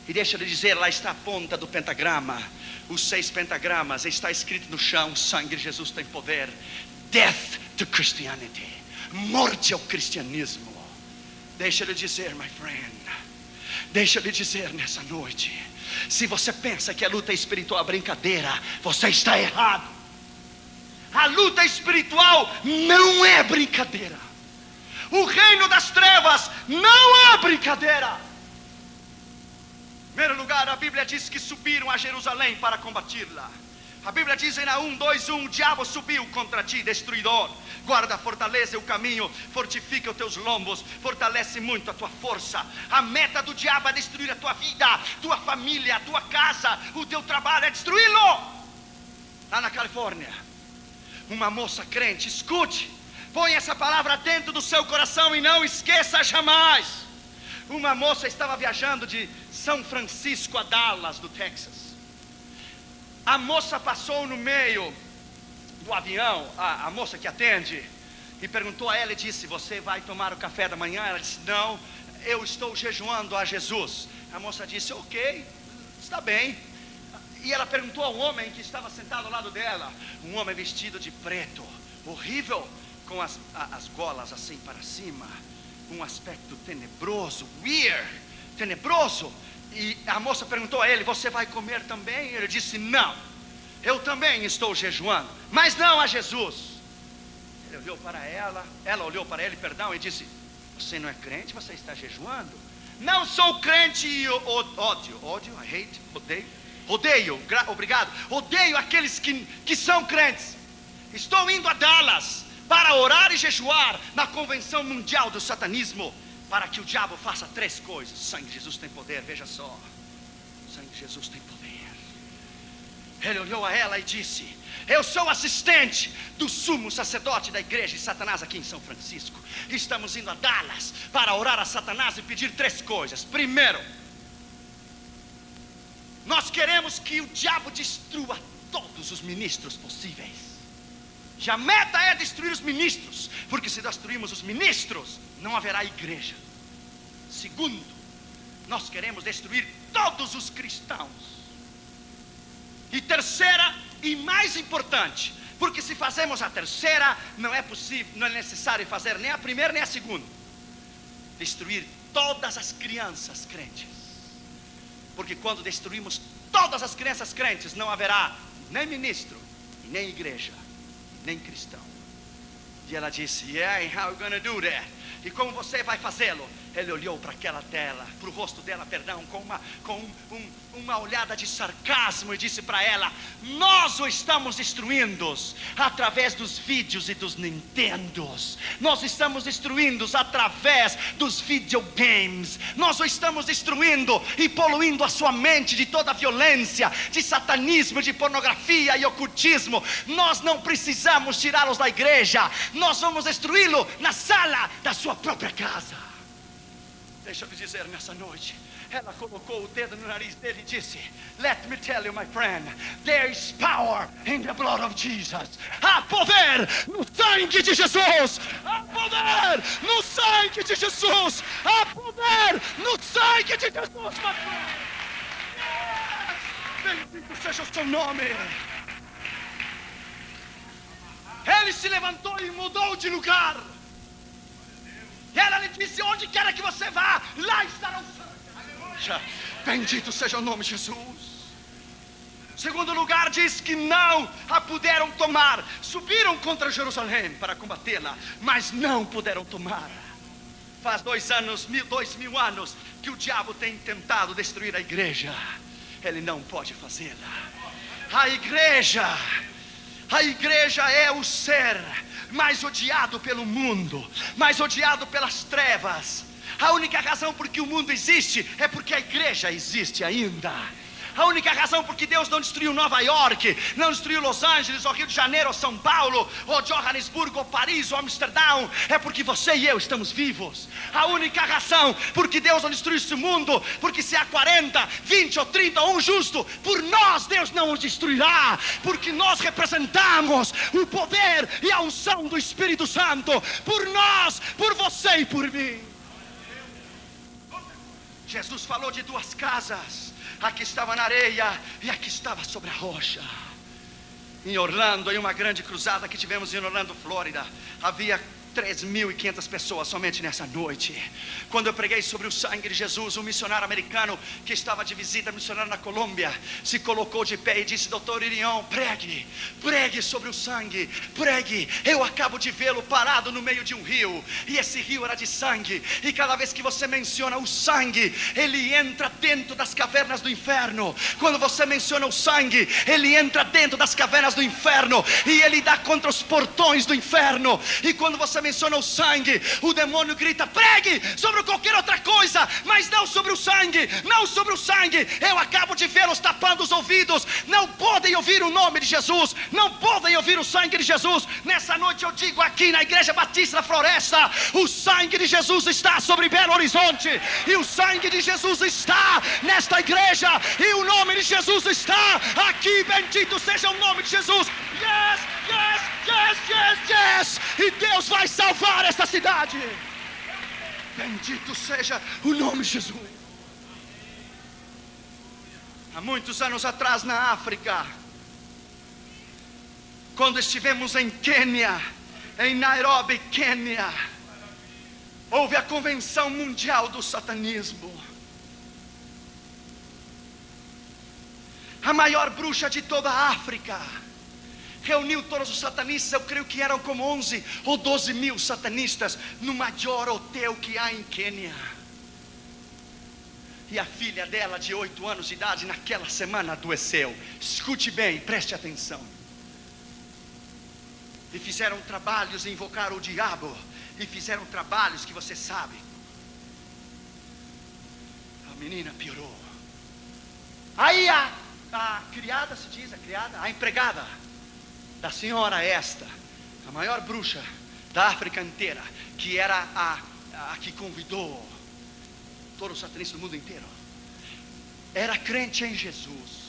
E deixa eu lhe dizer, lá está a ponta do pentagrama, os 6 pentagramas, está escrito no chão: sangue de Jesus tem poder. Death to Christianity, morte ao cristianismo. Deixa eu lhe dizer, my friend, deixa eu lhe dizer nessa noite, se você pensa que a luta espiritual é brincadeira, você está errado. A luta espiritual não é brincadeira. O reino das trevas não é brincadeira. Em primeiro lugar, a Bíblia diz que subiram a Jerusalém para combati-la. A Bíblia diz em Naum 2:1: o diabo subiu contra ti, destruidor. Guarda a fortaleza e o caminho, fortifica os teus lombos, fortalece muito a tua força. A meta do diabo é destruir a tua vida, tua família, a tua casa, o teu trabalho, é destruí-lo. Lá na Califórnia, uma moça crente, escute, põe essa palavra dentro do seu coração e não esqueça jamais. Uma moça estava viajando de São Francisco a Dallas, do Texas. A moça passou no meio do avião, a moça que atende, e perguntou a ela e disse: você vai tomar o café da manhã? Ela disse: não, eu estou jejuando a Jesus. A moça disse: ok, está bem. E ela perguntou ao homem que estava sentado ao lado dela, um homem vestido de preto, horrível, com as golas assim para cima, um aspecto tenebroso, tenebroso. E a moça perguntou a ele: você vai comer também? Ele disse: não, eu também estou jejuando, mas não a Jesus. Ele olhou para ela olhou para ele, perdão, e disse: você não é crente, você está jejuando? Não sou crente e ódio, I hate, odeio, obrigado, odeio aqueles que são crentes. Estou indo a Dallas para orar e jejuar na convenção mundial do satanismo, para que o diabo faça 3 coisas. Sangue de Jesus tem poder, veja só. Sangue de Jesus tem poder. Ele olhou a ela e disse: eu sou assistente do sumo sacerdote da igreja de Satanás aqui em São Francisco. Estamos indo a Dallas para orar a Satanás e pedir 3 coisas. Primeiro, nós queremos que o diabo destrua todos os ministros possíveis. Já a meta é destruir os ministros, porque se destruirmos os ministros, não haverá igreja. Segundo, nós queremos destruir todos os cristãos. E terceira e mais importante, porque se fazemos a terceira, não é possível, não é necessário fazer nem a primeira nem a segunda. Destruir todas as crianças crentes. Porque quando destruímos todas as crianças crentes, não haverá nem ministro, nem igreja, nem cristão. E ela disse: yeah, and how are you gonna do that? E como você vai fazê-lo? Ele olhou para aquela tela, para o rosto dela, perdão, com uma olhada de sarcasmo, e disse para ela: nós o estamos destruindo através dos vídeos e dos Nintendos. Nós estamos destruindo através dos videogames. Nós o estamos destruindo e poluindo a sua mente de toda a violência, de satanismo, de pornografia e ocultismo. Nós não precisamos tirá-los da igreja. Nós vamos destruí-lo na sala da sua própria casa. Deixa eu lhe dizer nessa noite, ela colocou o dedo no nariz dele e disse: let me tell you, my friend, there is power in the blood of Jesus. Há poder no sangue de Jesus. Há poder no sangue de Jesus. Há poder no sangue de Jesus, my friend. Bendito seja o seu nome. Ele se levantou e mudou de lugar. E ela lhe disse: onde quer que você vá, lá estará o sangue. Bendito seja o nome de Jesus. Segundo lugar, diz que não a puderam tomar. Subiram contra Jerusalém para combatê-la, mas não puderam tomar. Faz 2000 anos que o diabo tem tentado destruir a igreja. Ele não pode fazê-la. A igreja é o ser mais odiado pelo mundo, mais odiado pelas trevas. A única razão por que o mundo existe é porque a igreja existe ainda. A única razão por que Deus não destruiu Nova York, não destruiu Los Angeles, ou Rio de Janeiro, ou São Paulo, ou Johannesburgo, ou Paris, ou Amsterdão, é porque você e eu estamos vivos. A única razão por que Deus não destruiu esse mundo, porque se há 40, 20 ou 30 ou um justo, por nós Deus não os destruirá, porque nós representamos o poder e a unção do Espírito Santo, por nós, por você e por mim. Jesus falou de 2 casas. Aqui estava na areia e aqui estava sobre a rocha. Em Orlando, em uma grande cruzada que tivemos em Orlando, Flórida, havia 3.500 pessoas somente nessa noite. Quando eu preguei sobre o sangue de Jesus, um missionário americano que estava de visita, missionário na Colômbia, se colocou de pé e disse: doutor Irion, pregue sobre o sangue, pregue. Eu acabo de vê-lo parado no meio de um rio, e esse rio era de sangue, e cada vez que você menciona o sangue, ele entra dentro das cavernas do inferno. Quando você menciona o sangue, ele entra dentro das cavernas do inferno, e ele dá contra os portões do inferno. E quando você você menciona o sangue, o demônio grita: pregue sobre qualquer outra coisa, mas não sobre o sangue, não sobre o sangue. Eu acabo de vê-los tapando os ouvidos, não podem ouvir o nome de Jesus, não podem ouvir o sangue de Jesus. Nessa noite eu digo aqui na Igreja Batista da Floresta: o sangue de Jesus está sobre Belo Horizonte, e o sangue de Jesus está nesta igreja, e o nome de Jesus está aqui. Bendito seja o nome de Jesus. Yes, yes, yes, yes, yes. E Deus vai salvar esta cidade. Bendito seja o nome de Jesus. Há muitos anos atrás, na África, quando estivemos em Quênia, em Nairobi, Quênia, houve a convenção mundial do satanismo. A maior bruxa de toda a África reuniu todos os satanistas. Eu creio que eram como 11 ou 12 mil satanistas, no maior hotel que há em Quênia. E a filha dela, de 8 anos de idade, naquela semana adoeceu. Escute bem, preste atenção. E fizeram trabalhos em invocar o diabo, e fizeram trabalhos que você sabe. A menina piorou. Aí a criada, se diz, a empregada da senhora esta, a maior bruxa da África inteira, que era a que convidou todos os satanistas do mundo inteiro, era crente em Jesus.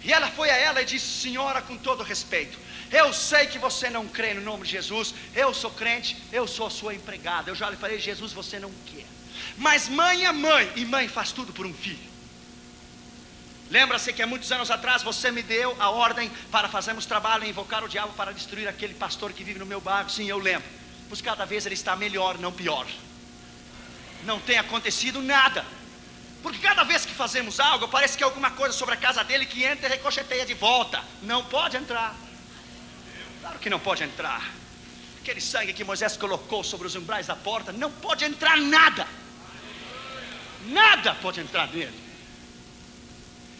E ela foi a ela e disse: senhora, com todo respeito, eu sei que você não crê no nome de Jesus, eu sou crente, eu sou a sua empregada, eu já lhe falei, Jesus você não quer, mas mãe é mãe, e mãe faz tudo por um filho. Lembra-se que há muitos anos atrás você me deu a ordem para fazermos trabalho em invocar o diabo para destruir aquele pastor que vive no meu bairro? Sim, eu lembro. Pois cada vez ele está melhor, não pior. Não tem acontecido nada. Porque cada vez que fazemos algo, parece que é alguma coisa sobre a casa dele que entra e ricocheteia de volta. Não pode entrar. Claro que não pode entrar. Aquele sangue que Moisés colocou sobre os umbrais da porta, não pode entrar nada. Nada pode entrar nele.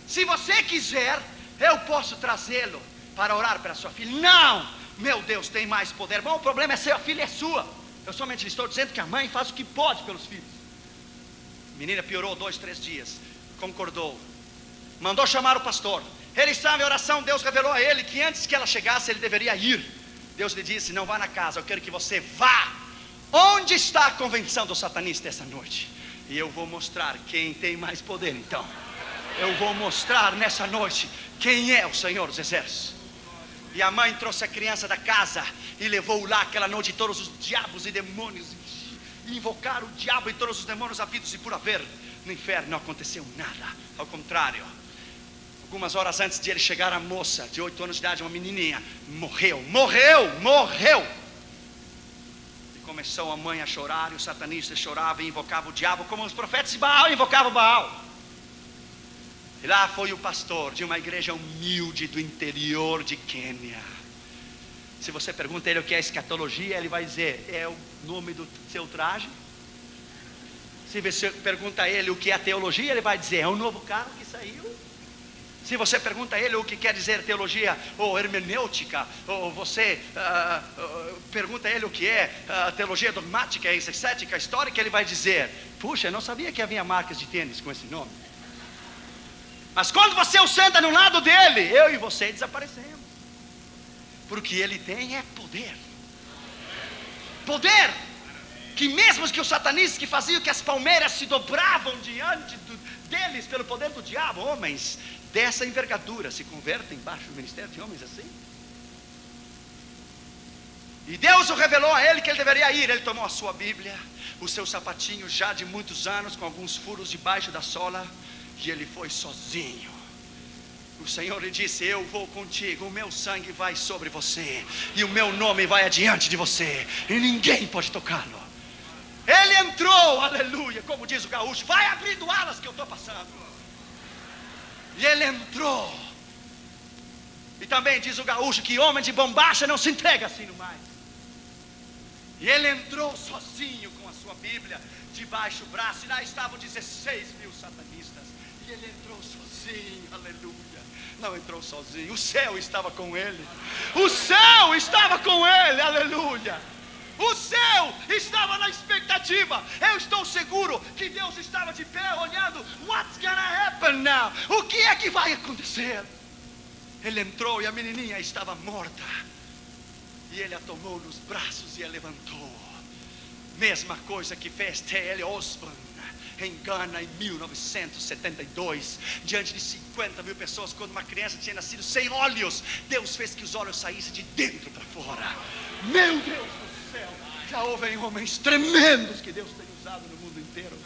Se você quiser, eu posso trazê-lo para orar pela sua filha. Não, meu Deus tem mais poder. Bom, o problema é seu, a filha é sua. Eu somente estou dizendo que a mãe faz o que pode pelos filhos. A menina piorou 2, 3 dias, concordou, mandou chamar o pastor. Ele estava em oração, Deus revelou a ele que antes que ela chegasse, ele deveria ir. Deus lhe disse: não vá na casa, eu quero que você vá. Onde está a convenção do satanista essa noite? E eu vou mostrar quem tem mais poder então. Eu vou mostrar nessa noite quem é o Senhor dos Exércitos. E a mãe trouxe a criança da casa e levou lá aquela noite todos os diabos e demônios, e invocaram o diabo e todos os demônios havidos e por haver. No inferno não aconteceu nada, ao contrário. Algumas horas antes de ele chegar, a moça de 8 anos de idade, uma menininha, morreu. E começou a mãe a chorar, e o satanista chorava e invocava o diabo, como os profetas de Baal invocavam Baal. E lá foi o pastor de uma igreja humilde do interior de Quênia. Se você pergunta a ele o que é escatologia, ele vai dizer: é o nome do seu traje. Se você pergunta a ele o que é teologia, ele vai dizer: é um novo carro que saiu. Se você pergunta a ele o que quer dizer teologia ou hermenêutica, ou você pergunta a ele o que é teologia dogmática, exegética, histórica, ele vai dizer: puxa, eu não sabia que havia marcas de tênis com esse nome. Mas quando você o senta no lado dele, eu e você desaparecemos. Porque ele tem poder. Poder que mesmo que os satanistas que faziam que as palmeiras se dobravam diante deles pelo poder do diabo, homens dessa envergadura se convertem embaixo do ministério de homens assim. E Deus o revelou a ele que ele deveria ir. Ele tomou a sua Bíblia, os seus sapatinhos já de muitos anos, com alguns furos debaixo da sola, e ele foi sozinho. O Senhor lhe disse: eu vou contigo, o meu sangue vai sobre você, e o meu nome vai adiante de você, e ninguém pode tocá-lo. Ele entrou, aleluia, como diz o gaúcho: vai abrindo alas que eu estou passando. E ele entrou. E também diz o gaúcho que homem de bombacha não se entrega assim no mais. E ele entrou sozinho com a sua Bíblia debaixo do braço, e lá estavam 16 mil satanistas. E ele entrou sozinho, aleluia. Não entrou sozinho, o céu estava com ele. O céu estava com ele, aleluia. aleluia. O céu estava na expectativa. Eu estou seguro que Deus estava de pé olhando. What's gonna happen now? O que é que vai acontecer? Ele entrou e a menininha estava morta. E ele a tomou nos braços e a levantou. Mesma coisa que fez T.L. Osborne em Gana em 1972, diante de 50 mil pessoas, quando uma criança tinha nascido sem olhos. Deus fez que os olhos saíssem de dentro para fora. Meu Deus do céu, já houve homens tremendos que Deus tem usado no mundo inteiro.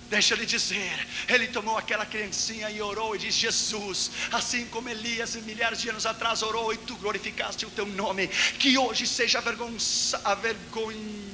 Deixa eu lhe dizer, ele tomou aquela criancinha e orou e disse: Jesus, assim como Elias e milhares de anos atrás orou e tu glorificaste o teu nome, que hoje seja avergonhado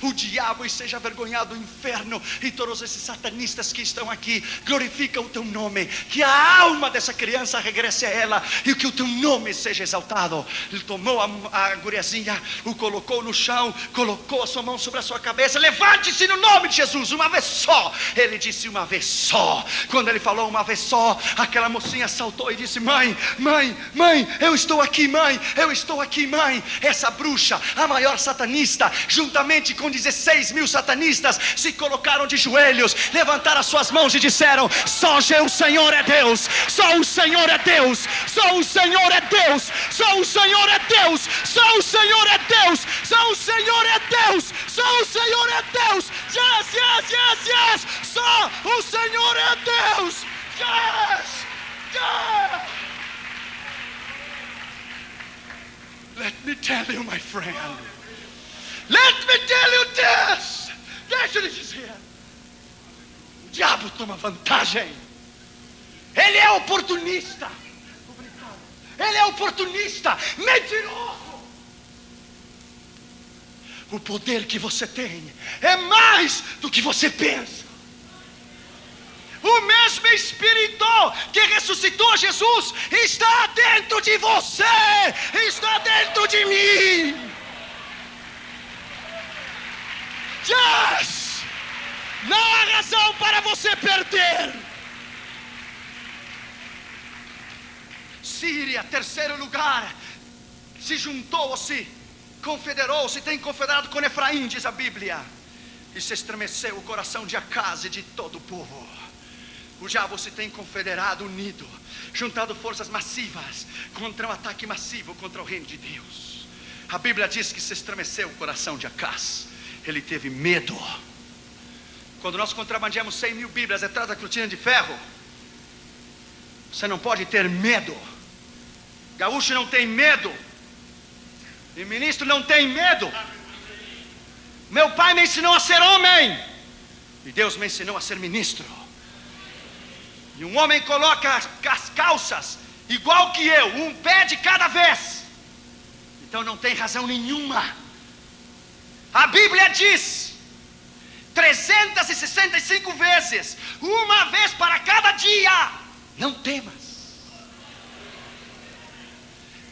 o diabo e seja avergonhado o inferno e todos esses satanistas que estão aqui. Glorifica o teu nome, que a alma dessa criança regresse a ela e que o teu nome seja exaltado. Ele tomou a guriazinha, o colocou no chão, colocou a sua mão sobre a sua cabeça. Levante-se no nome de Jesus, uma vez só. Ele disse uma vez só. Quando ele falou uma vez só, aquela mocinha saltou e disse: mãe, mãe, mãe, eu estou aqui, mãe, eu estou aqui, mãe. Essa bruxa, a maior satanista, juntamente com 16 mil satanistas, se colocaram de joelhos, levantaram as suas mãos e disseram: só o Senhor é Deus, só o Senhor é Deus, só o Senhor é Deus, só o Senhor é Deus, só o Senhor é Deus, só o Senhor é Deus, só o Senhor é Deus. Yes, yes, yes, yes. Só o Senhor é Deus. Yes, yes. Let me tell you, my friend. Let me tell you this. Deixa eu lhe dizer, o diabo toma vantagem. Ele é oportunista. Ele é oportunista, mentiroso. O poder que você tem é mais do que você pensa. O mesmo Espírito que ressuscitou Jesus está dentro de você, está dentro de mim. Yes! Não há razão para você perder. Síria, terceiro lugar, se juntou ou se confederou, se tem confederado com Efraim, diz a Bíblia, e se estremeceu o coração de Acaz e de todo o povo. O diabo se tem confederado, unido, juntado forças massivas contra um ataque massivo contra o reino de Deus. A Bíblia diz que se estremeceu o coração de Acaz. Ele teve medo. Quando nós contrabandeamos 100 mil Bíblias atrás da cortina de ferro, você não pode ter medo. Gaúcho não tem medo, e ministro não tem medo. Meu pai me ensinou a ser homem, e Deus me ensinou a ser ministro. E um homem coloca as calças igual que eu, um pé de cada vez. Então não tem razão nenhuma. A Bíblia diz 365 vezes, uma vez para cada dia: não temas.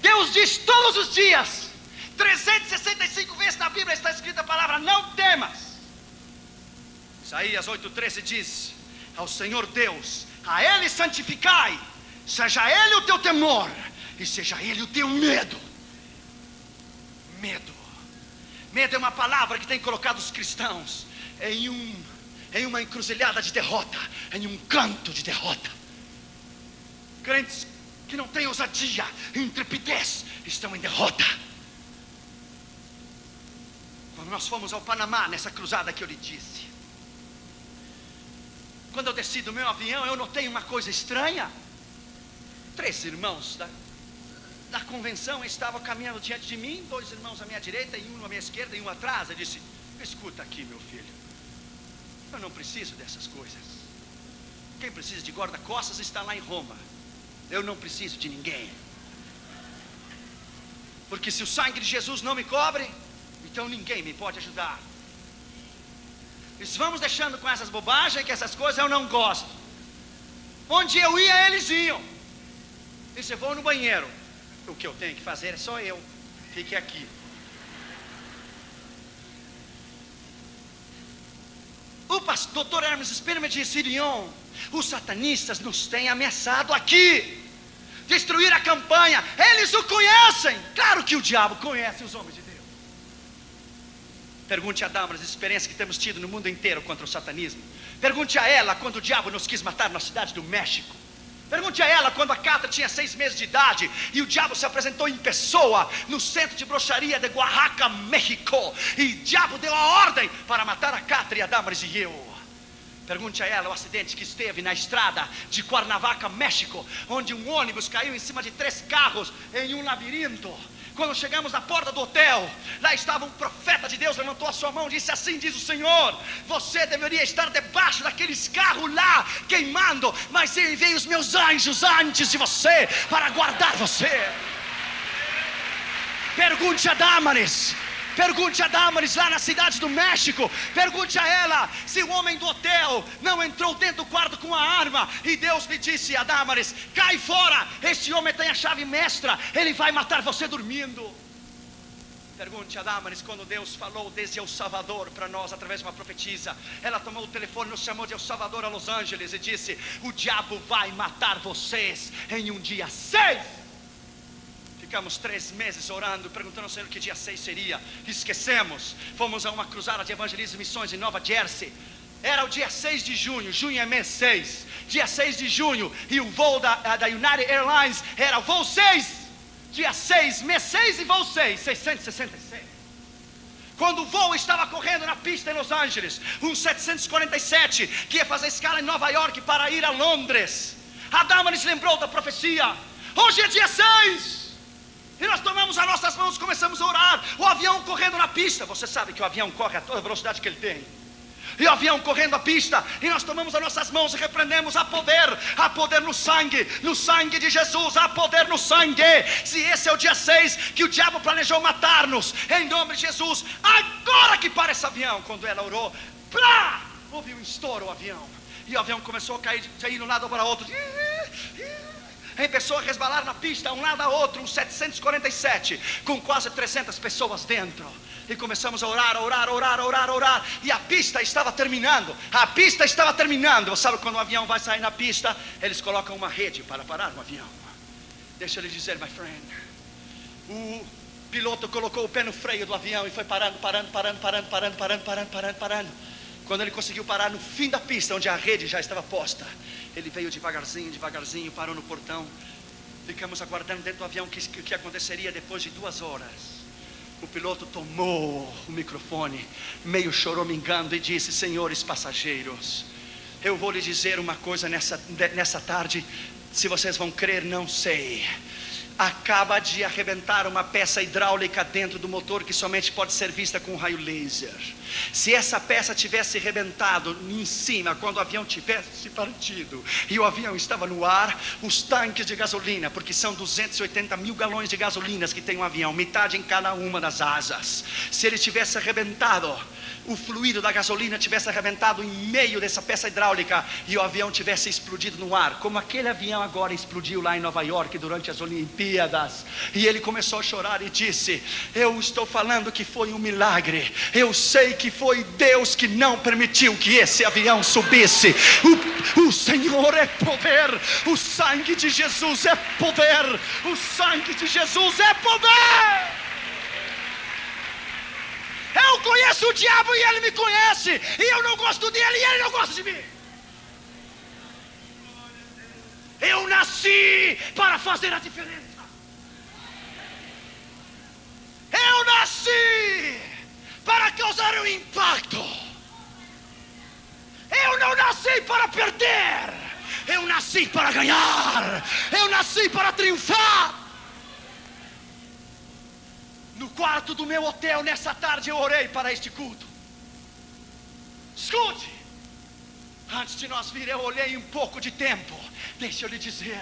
Deus diz todos os dias, 365 vezes na Bíblia está escrita a palavra não temas. Isaías 8,13 diz: ao Senhor Deus, a Ele santificai, seja Ele o teu temor e seja Ele o teu medo. Medo é uma palavra que tem colocado os cristãos em uma encruzilhada de derrota, em um canto de derrota. Crentes que não têm ousadia e intrepidez estão em derrota. Quando nós fomos ao Panamá, nessa cruzada que eu lhe disse, quando eu desci do meu avião, eu notei uma coisa estranha. 3 irmãos da convenção estavam caminhando diante de mim, 2 irmãos à minha direita e um à minha esquerda e um atrás. Eu disse: escuta aqui, meu filho, eu não preciso dessas coisas. Quem precisa de guarda-costas está lá em Roma. Eu não preciso de ninguém, porque se o sangue de Jesus não me cobre, então ninguém me pode ajudar. Eles vamos deixando com essas bobagens, que essas coisas eu não gosto. Onde eu ia, eles iam. E se eu vou no banheiro, o que eu tenho que fazer é só eu. Fique aqui. O pastor Dr. Hermes Spearman disse: Irion, os satanistas nos têm ameaçado aqui. destruir a campanha. Eles o conhecem. Claro que o diabo conhece os homens de Deus. Pergunte a Damaris as experiências que temos tido no mundo inteiro contra o satanismo. Pergunte a ela quando o diabo nos quis matar na cidade do México. Pergunte a ela quando a Catra tinha 6 meses de idade e o diabo se apresentou em pessoa no centro de bruxaria de Oaxaca, México, e o diabo deu a ordem para matar a Catra e a Damaris e eu. Pergunte a ela o acidente que esteve na estrada de Cuernavaca, México, onde um ônibus caiu em cima de 3 carros em um labirinto. Quando chegamos na porta do hotel, lá estava um profeta de Deus, levantou a sua mão e disse: assim diz o Senhor, você deveria estar debaixo daqueles carros lá, queimando, mas eu enviei os meus anjos antes de você, para guardar você. Pergunte a Damaris lá na cidade do México. Pergunte a ela se o homem do hotel não entrou dentro do quarto com a arma e Deus lhe disse a Damaris: cai fora, este homem tem a chave mestra, ele vai matar você dormindo. Pergunte a Damaris quando Deus falou desde El Salvador para nós através de uma profetisa. Ela tomou o telefone, nos chamou de El Salvador a Los Angeles e disse: o diabo vai matar vocês em um dia 6. Ficamos 3 meses orando, perguntando ao Senhor que dia 6 seria. Esquecemos. Fomos a uma cruzada de evangelismo e missões em Nova Jersey. Era o dia 6 de junho, junho é mês 6. Dia 6 de junho, e o voo da United Airlines era o voo 6. Dia 6, mês 6 e voo 6, 666. Quando o voo estava correndo na pista em Los Angeles, um 747 que ia fazer escala em Nova York para ir a Londres, a Damaris lembrou da profecia: hoje é dia 6. E nós tomamos as nossas mãos e começamos a orar. O avião correndo na pista. Você sabe que o avião corre a toda a velocidade que ele tem. E o avião correndo a pista. E nós tomamos as nossas mãos e repreendemos: há poder no sangue de Jesus, há poder no sangue. Se esse é o dia 6 que o diabo planejou matar-nos, em nome de Jesus, agora que para esse avião. Quando ela orou, plá, houve um estouro o avião. E o avião começou a cair de um lado para o outro. Começou a resbalar na pista, um lado a outro, um 747, com quase 300 pessoas dentro. E começamos a orar. E a pista estava terminando. Sabe quando o avião vai sair na pista? Eles colocam uma rede para parar o avião. Deixa eu lhe dizer, my friend, o piloto colocou o pé no freio do avião e foi parando. Quando ele conseguiu parar no fim da pista, onde a rede já estava posta, ele veio devagarzinho, parou no portão. Ficamos aguardando dentro do avião o que aconteceria depois de 2 horas. O piloto tomou o microfone, meio choramingando, e disse: senhores passageiros, eu vou lhe dizer uma coisa nessa tarde. Se vocês vão crer, não sei. Acaba de arrebentar uma peça hidráulica dentro do motor que somente pode ser vista com raio laser. Se essa peça tivesse arrebentado em cima, quando o avião tivesse partido e o avião estava no ar, os tanques de gasolina, porque são 280 mil galões de gasolina que tem um avião, metade em cada uma das asas, se ele tivesse arrebentado, o fluido da gasolina tivesse arrebentado em meio dessa peça hidráulica e o avião tivesse explodido no ar, como aquele avião agora explodiu lá em Nova York durante as Olimpíadas. E ele começou a chorar e disse: eu estou falando que foi um milagre, eu sei que foi Deus que não permitiu que esse avião subisse. O Senhor é poder, o sangue de Jesus é poder, o sangue de Jesus é poder. Eu conheço o diabo e ele me conhece, e eu não gosto dele e ele não gosta de mim. Eu nasci para fazer a diferença. Eu nasci para causar um impacto. Eu não nasci para perder, eu nasci para ganhar, eu nasci para triunfar. No quarto do meu hotel, nessa tarde, eu orei para este culto. Escute, antes de nós vir, eu olhei um pouco de tempo. Deixa eu lhe dizer,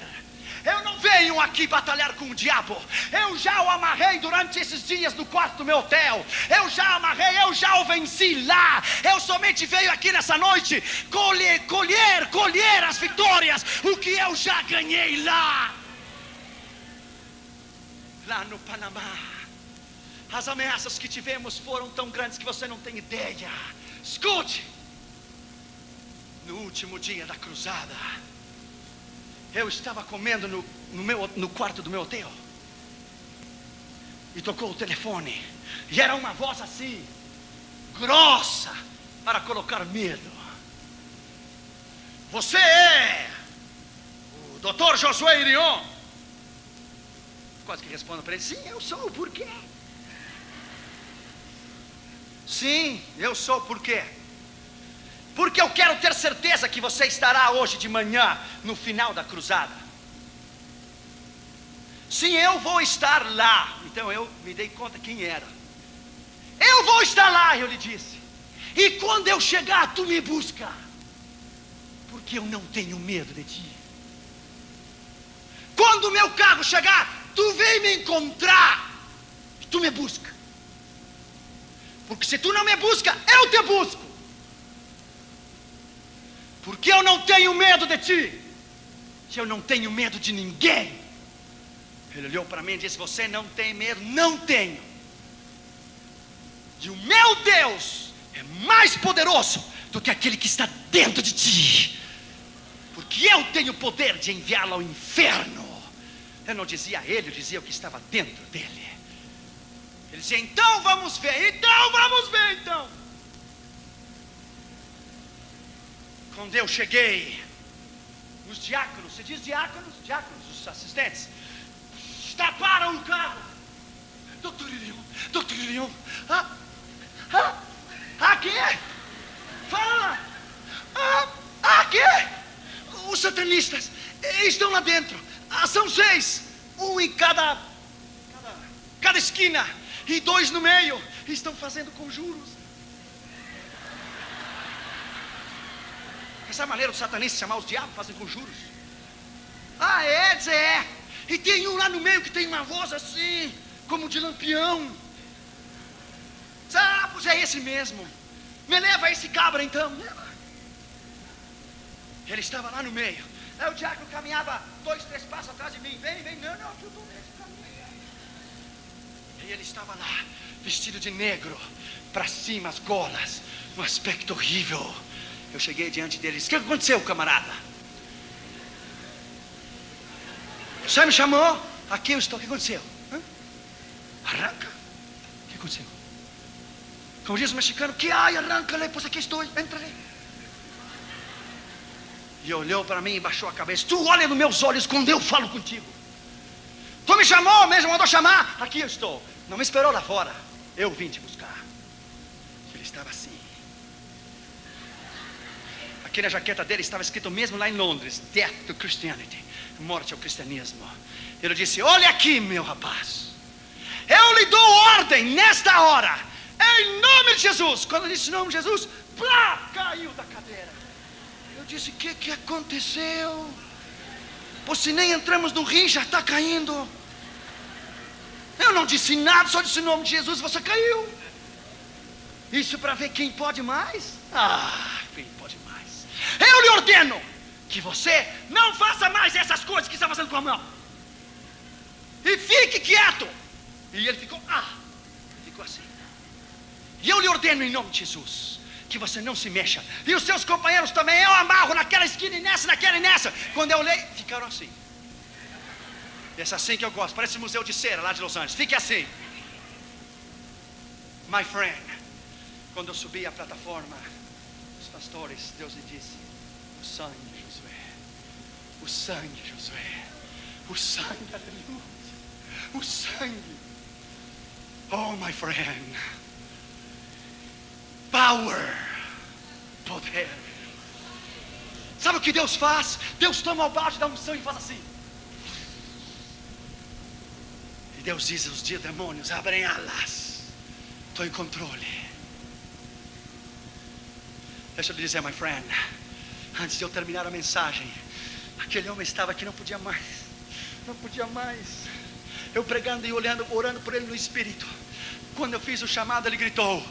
eu não venho aqui batalhar com o diabo. Eu já o amarrei durante esses dias no quarto do meu hotel. Eu já amarrei, eu já o venci lá. Eu somente venho aqui nessa noite colher as vitórias, o que eu já ganhei lá no Panamá. As ameaças que tivemos foram tão grandes que você não tem ideia. Escute, no último dia da cruzada, eu estava comendo no quarto do meu hotel. E tocou o telefone. E era uma voz assim, grossa, para colocar medo. Você é o Dr. Josué Irion? Quase que respondo para ele: sim, eu sou. Por quê? Sim, eu sou. Por quê? Porque eu quero ter certeza que você estará hoje de manhã no final da cruzada. Sim, eu vou estar lá. Então eu me dei conta quem era. Eu vou estar lá, eu lhe disse. E quando eu chegar, tu me busca, porque eu não tenho medo de ti. Quando o meu carro chegar, tu vem me encontrar e tu me busca. Porque se tu não me busca, eu te busco. Porque eu não tenho medo de ti. Eu não tenho medo de ninguém. Ele olhou para mim e disse: você não tem medo? Não tenho. E o meu Deus é mais poderoso do que aquele que está dentro de ti. Porque eu tenho o poder de enviá-lo ao inferno. Eu não dizia a ele, eu dizia o que estava dentro dele. Ele dizia: então vamos ver, então. Quando eu cheguei, os diáconos, você diz diáconos? Diáconos, os assistentes, taparam o carro. Doutor Irion, aqui, fala, aqui, os satanistas estão lá dentro, são 6, um em cada esquina, e 2 no meio, estão fazendo conjuros. Essa maneira dos satanistas chamar os diabos, fazem conjuros. É. E tem um lá no meio que tem uma voz assim, como de lampião. Pois é esse mesmo. Me leva esse cabra então. Ele estava lá no meio. Aí o diácono caminhava 2, 3 passos atrás de mim. Vem, não, eu estou nesse caminho. E ele estava lá, vestido de negro, para cima as golas, um aspecto horrível. Eu cheguei diante dele e disse: o que aconteceu, camarada? Você me chamou? Aqui eu estou. O que aconteceu? Arranca. O que aconteceu? Como diz o mexicano: que arranca-lhe, pois aqui estou, entra-lhe. E olhou para mim e baixou a cabeça. Tu olha nos meus olhos quando eu falo contigo. Tu me chamou mesmo, mandou chamar? Aqui eu estou. Não me esperou lá fora. Eu vim te buscar. Ele estava assim. Aqui na jaqueta dele estava escrito mesmo lá em Londres: Death to Christianity. Morte ao cristianismo. Ele disse: olha aqui, meu rapaz, eu lhe dou ordem nesta hora, em nome de Jesus. Quando ele disse em nome de Jesus, plá, caiu da cadeira. Eu disse: o que aconteceu? Pois se nem entramos no rim, já está caindo. Eu não disse nada, só disse em nome de Jesus, você caiu. Isso para ver quem pode mais? Quem pode mais? Eu lhe ordeno que você não faça mais essas coisas que está fazendo com a mão. E fique quieto. E ele ficou assim. E eu lhe ordeno em nome de Jesus que você não se mexa. E os seus companheiros também. Eu amarro naquela esquina e nessa, naquela e nessa. Quando eu olhei, ficaram assim. Esse assim que eu gosto. Parece museu de cera lá de Los Angeles. Fique assim. My friend, quando eu subi a plataforma, os pastores, Deus lhe disse: o sangue, Josué. O sangue, Josué. O sangue, aleluia. O sangue. Oh, my friend. Power. Poder. Sabe o que Deus faz? Deus toma o balde da unção e faz assim. E Deus diz aos demônios: abrem alas. Estou em controle. Deixa eu lhe dizer, my friend, antes de eu terminar a mensagem, aquele homem estava aqui, não podia mais. Eu pregando e olhando, orando por ele no espírito. Quando eu fiz o chamado, ele gritou: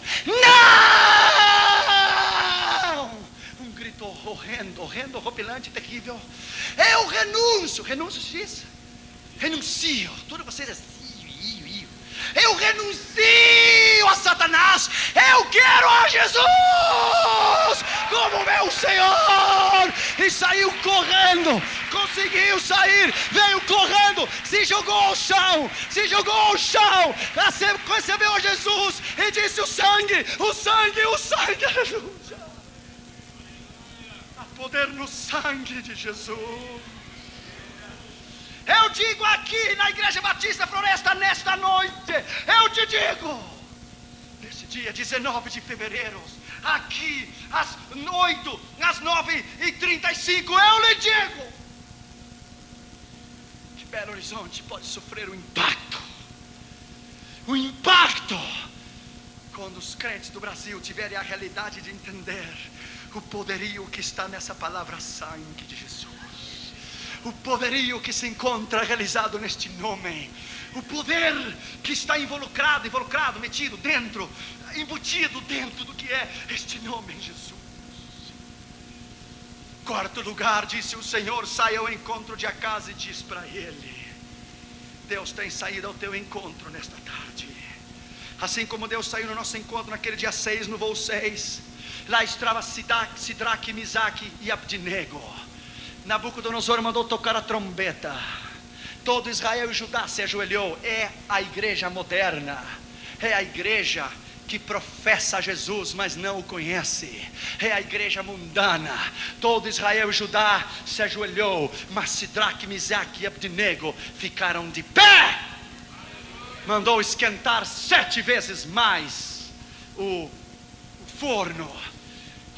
não! Um grito horrendo, horripilante, terrível. Eu renuncio disso. Renuncio. Tudo vocês assim. Eu renuncio a Satanás. Eu quero a Jesus. como meu Senhor! E saiu correndo, conseguiu sair, veio correndo, se jogou ao chão, recebeu a Jesus e disse: o sangue, aleluia! Há poder no sangue de Jesus. Eu digo aqui na Igreja Batista Floresta nesta noite, eu te digo, nesse dia 19 de fevereiro, aqui às 9h35, eu lhe digo que Belo Horizonte pode sofrer um impacto, quando os crentes do Brasil tiverem a realidade de entender o poderio que está nessa palavra sangue de Jesus, o poderio que se encontra realizado neste nome, o poder que está involucrado, metido dentro, embutido dentro do que é este nome em Jesus. Quarto lugar, disse o Senhor: saia ao encontro de Acas e diz para ele: Deus tem saído ao teu encontro nesta tarde, assim como Deus saiu no nosso encontro naquele dia 6, no voo 6. Lá estava Sidraque, Misaque e Abdinego. Nabucodonosor mandou tocar a trombeta, todo Israel e Judá se ajoelhou. É a igreja moderna, é a igreja que professa Jesus, mas não o conhece. É a igreja mundana. Todo Israel e Judá se ajoelhou, mas Sidraque, Misaque e Abdinego ficaram de pé. Mandou esquentar 7 vezes mais o forno.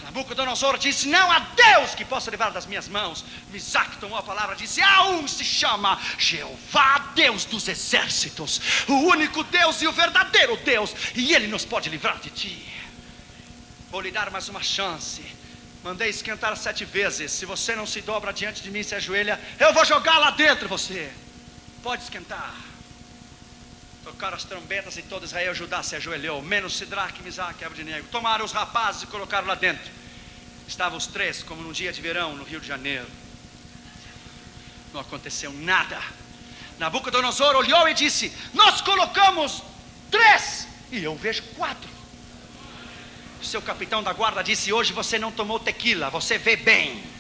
Nabucodonosor disse: não há Deus que possa livrar das minhas mãos. Misaque tomou a palavra e disse: há um se chama Jeová, Deus dos exércitos, o único Deus e o verdadeiro Deus, e Ele nos pode livrar de ti. Vou lhe dar mais uma chance. Mandei esquentar 7 vezes. Se você não se dobra diante de mim, se ajoelha, eu vou jogar lá dentro você. Pode esquentar. Tocaram as trombetas e todo Israel e Judá se ajoelhou, menos Sidraque, Misaque e Abdinego. Tomaram os rapazes e colocaram lá dentro. Estavam os 3 como num dia de verão no Rio de Janeiro. Não aconteceu nada. Nabucodonosor olhou e disse: nós colocamos 3 e eu vejo 4. Seu capitão da guarda disse: hoje você não tomou tequila, você vê bem.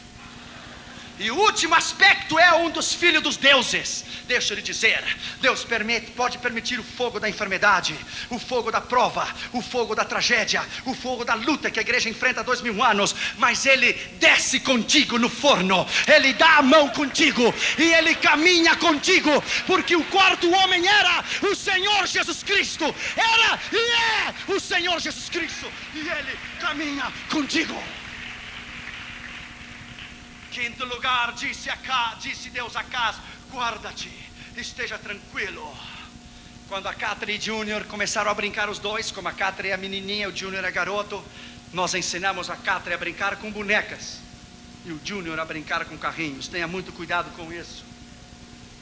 E o último aspecto é um dos filhos dos deuses. Deixa eu lhe dizer, Deus pode permitir o fogo da enfermidade, o fogo da prova, o fogo da tragédia, o fogo da luta que a igreja enfrenta há 2000 anos, mas Ele desce contigo no forno, Ele dá a mão contigo e Ele caminha contigo, porque o quarto homem era o Senhor Jesus Cristo, era e é o Senhor Jesus Cristo, e Ele caminha contigo. Quinto lugar, disse Deus a Acas: guarda-te, esteja tranquilo. Quando a Catherine e Júnior começaram a brincar, os dois, como a Catherine é a menininha, o Júnior é garoto, nós ensinamos a Catherine a brincar com bonecas e o Júnior a brincar com carrinhos. Tenha muito cuidado com isso.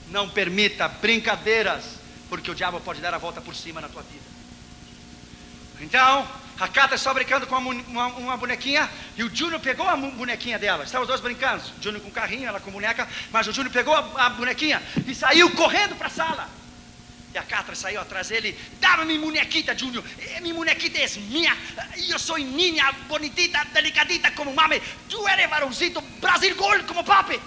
Não permita brincadeiras, porque o diabo pode dar a volta por cima na tua vida. Então, a Catherine só brincando com uma bonequinha, e o Júnior pegou a bonequinha dela. Estavam os dois brincando, o Júnior com o carrinho, ela com a boneca, mas o Júnior pegou a bonequinha e saiu correndo para a sala. E a Catherine saiu atrás dele: dá-me minha bonequita, Júnior, minha bonequita é minha, eu sou niña, bonitita, delicadita como mami, tu eres varãozito, Brasil gol como papi.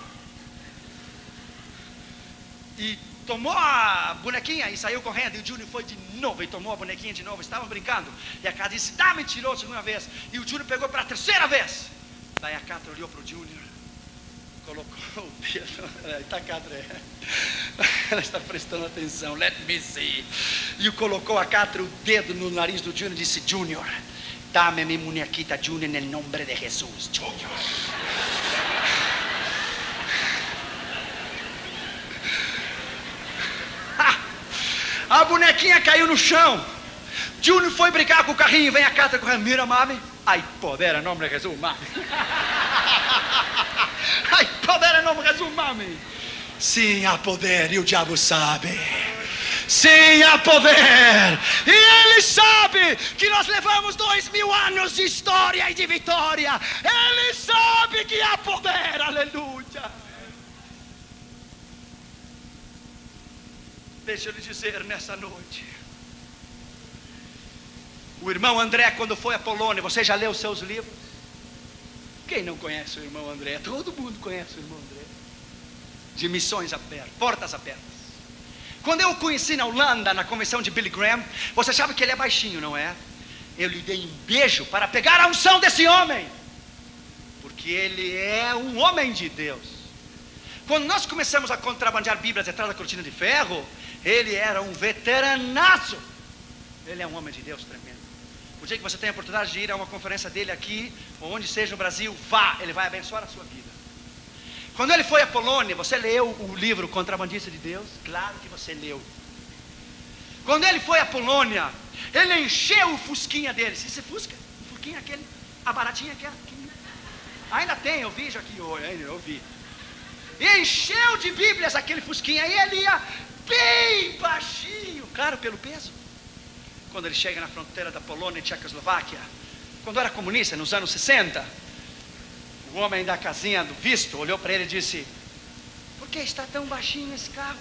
E tomou a bonequinha e saiu correndo, e o Júnior foi de novo e tomou a bonequinha de novo. Estavam brincando, e a Catherine disse: dá-me, tirou a segunda vez, e o Júnior pegou para a terceira vez. Daí a Catherine olhou para o Júnior, colocou o dedo, a Catherine, ela está prestando atenção, let me see, e colocou a Catherine o dedo no nariz do Júnior e disse: Júnior, dá-me minha bonequita, Júnior, no nome de Jesus, Júnior. A bonequinha caiu no chão. Júnior foi brincar com o carrinho. Vem a Catherine correndo: mira, mami, ai poder em nome de Jesus, mami. Ai poder em nome de Jesus, mami. Sim, há poder, e o diabo sabe. Sim, há poder, e ele sabe que nós levamos 2000 anos de história e de vitória. Ele sabe que há poder, aleluia. Deixa eu lhe dizer nessa noite, o irmão André, quando foi à Polônia, você já leu os seus livros? Quem não conhece o irmão André? Todo mundo conhece o irmão André. De missões abertas, portas abertas. Quando eu o conheci na Holanda, na convenção de Billy Graham, você sabe que ele é baixinho, não é? Eu lhe dei um beijo para pegar a unção desse homem, porque ele é um homem de Deus. Quando nós começamos a contrabandear Bíblias atrás da cortina de ferro, ele era um veteranaço. Ele é um homem de Deus tremendo. O dia que você tem a oportunidade de ir a uma conferência dele aqui, ou onde seja no Brasil, vá, ele vai abençoar a sua vida. Quando ele foi à Polônia, você leu o livro Contrabandista de Deus? Claro que você leu. Quando ele foi à Polônia, ele encheu o fusquinha dele. Esse fusca, o fusquinha aquele, a baratinha aquela. Ainda tem, eu vi já aqui, eu vi. E encheu de Bíblias aquele fusquinha, e ele ia bem baixinho, claro, pelo peso. Quando ele chega na fronteira da Polônia e Tchecoslováquia, quando era comunista, nos anos 60, o homem da casinha do visto olhou para ele e disse: por que está tão baixinho esse carro?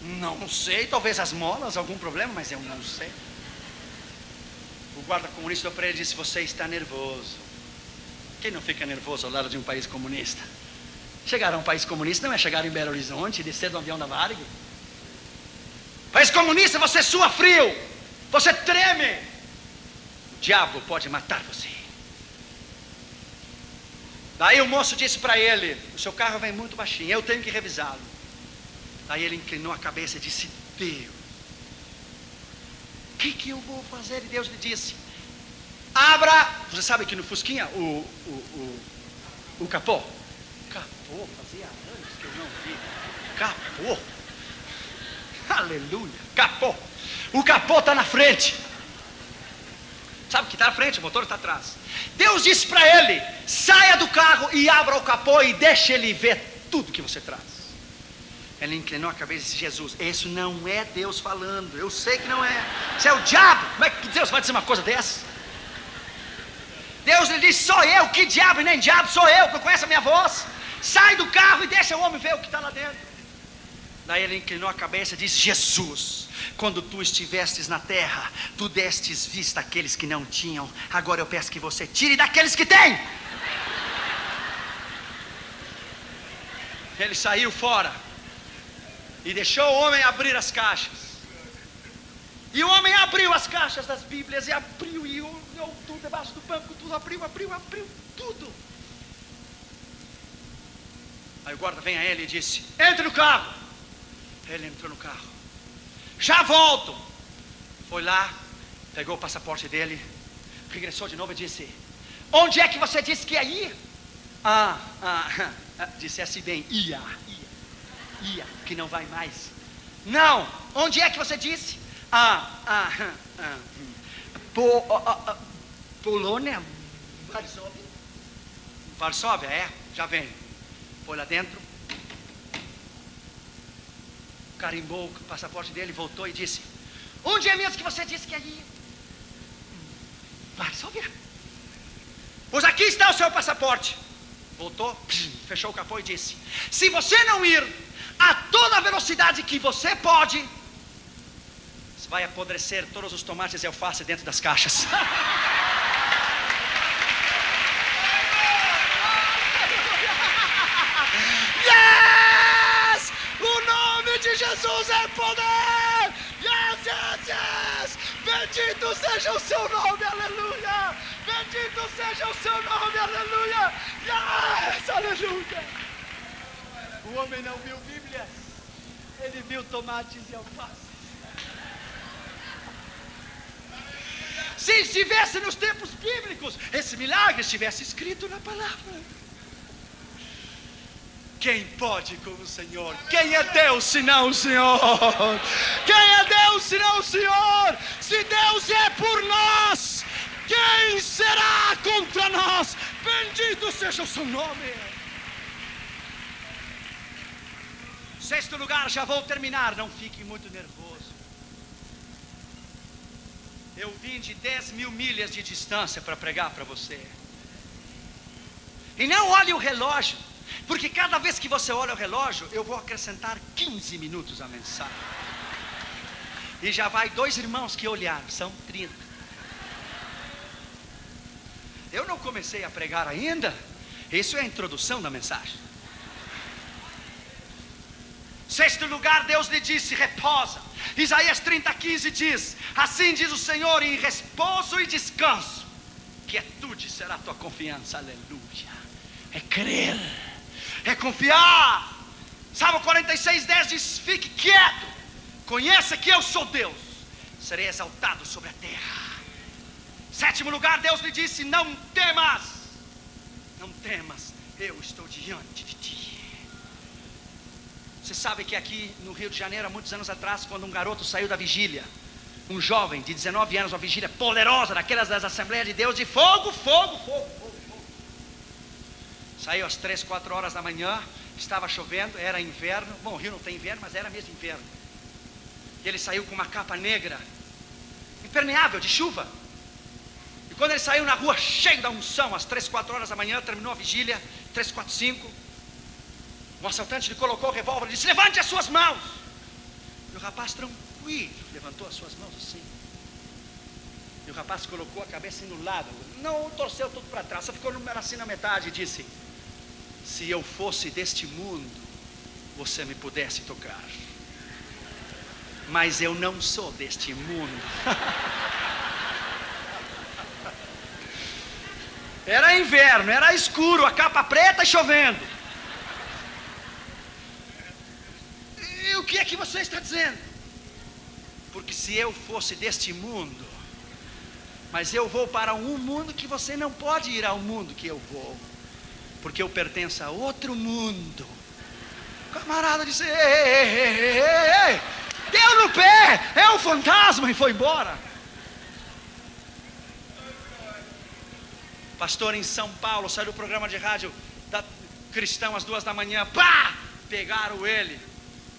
Não sei, talvez as molas, algum problema, mas eu não sei. O guarda comunista olhou para ele e disse: você está nervoso. Quem não fica nervoso ao lado de um país comunista? Chegar a um país comunista não é chegar em Belo Horizonte e descer do avião da Varig. País comunista, você sua frio, você treme. O diabo pode matar você. Daí o moço disse para ele: o seu carro vem muito baixinho, eu tenho que revisá-lo. Daí ele inclinou a cabeça e disse: Deus, o que eu vou fazer? E Deus lhe disse: abra. Você sabe que no Fusquinha o capô, fazia anos que eu não vi capô. Aleluia, capô. O capô está na frente. Sabe que está na frente, o motor está atrás. Deus disse para ele: saia do carro e abra o capô e deixe ele ver tudo que você traz. Ele inclinou a cabeça e disse: Jesus, isso não é Deus falando. Eu sei que não é. Isso é o diabo. Como é que Deus vai dizer uma coisa dessa? Deus lhe disse: sou eu. Que diabo e nem diabo, sou eu. Não conhece a minha voz? Sai do carro e deixa o homem ver o que está lá dentro. Daí ele inclinou a cabeça e disse: Jesus, quando tu estivestes na terra, tu destes vista àqueles que não tinham. Agora eu peço que você tire daqueles que têm. Ele saiu fora e deixou o homem abrir as caixas. E o homem abriu as caixas das Bíblias, e abriu, e olhou tudo debaixo do banco, tudo abriu tudo. Aí o guarda vem a ele e disse: entre no carro. Ele entrou no carro. Já volto. Foi lá, pegou o passaporte dele, regressou de novo e disse: onde é que você disse que ia ir? Dissesse bem, ia, que não vai mais. Não, onde é que você disse? Polônia, Varsóvia, já vem. Foi lá dentro, carimbou o passaporte dele, voltou e disse: onde é mesmo que você disse que ia ir? Varsóvia. Pois aqui está o seu passaporte. Voltou, fechou o capô e disse: se você não ir a toda a velocidade que você pode, você vai apodrecer todos os tomates e alface dentro das caixas. Yes! O nome de Jesus é poder! Yes! Bendito seja o seu nome, aleluia! Bendito seja o seu nome, aleluia! Yes! Aleluia! O homem não viu Bíblias, ele viu tomates e alface. Se estivesse nos tempos bíblicos, esse milagre estivesse escrito na palavra. Quem pode como o Senhor? Quem é Deus senão o Senhor? Quem é Deus senão o Senhor? Se Deus é por nós, quem será contra nós? Bendito seja o seu nome. Sexto lugar, já vou terminar, não fique muito nervoso. Eu vim de 10.000 milhas de distância para pregar para você. E não olhe o relógio, porque cada vez que você olha o relógio, eu vou acrescentar 15 minutos à mensagem. E já vai 2 irmãos que olharam, são 30. eu não comecei a pregar ainda. Isso é a introdução da mensagem. Sexto lugar, Deus lhe disse: reposa. Isaías 30:15 diz: assim diz o Senhor, em repouso e descanso, quietude será a tua confiança. Aleluia. É crer, é confiar. Salmo 46:10 diz: fique quieto, conheça que eu sou Deus, serei exaltado sobre a terra. Sétimo lugar, Deus lhe disse: não temas, não temas, eu estou diante de ti. Você sabe que aqui no Rio de Janeiro, há muitos anos atrás, quando um garoto saiu da vigília, um jovem de 19 anos, uma vigília poderosa, daquelas das Assembleias de Deus, de fogo, fogo, fogo, fogo, fogo. Saiu às 3, 4 horas da manhã, estava chovendo, era inverno. Bom, o Rio não tem inverno, mas era mesmo inverno. E ele saiu com uma capa negra, impermeável, de chuva. E quando ele saiu na rua, cheio da unção, às 3, 4 horas da manhã, terminou a vigília, 3, 4, 5... o assaltante lhe colocou o revólver e disse: levante as suas mãos. E o rapaz tranquilo levantou as suas mãos assim. E o rapaz colocou a cabeça assim no lado, não torceu tudo para trás, só ficou assim na metade e disse: se eu fosse deste mundo, você me pudesse tocar, mas eu não sou deste mundo. Era inverno, era escuro, a capa preta e chovendo. E o que é que você está dizendo? Porque se eu fosse deste mundo, mas eu vou para um mundo que você não pode ir ao mundo que eu vou, porque eu pertenço a outro mundo. O camarada disse: ei, deu no pé, é um fantasma, e foi embora. Pastor em São Paulo, saiu do programa de rádio da Cristão às 2 da manhã, pá, pegaram ele.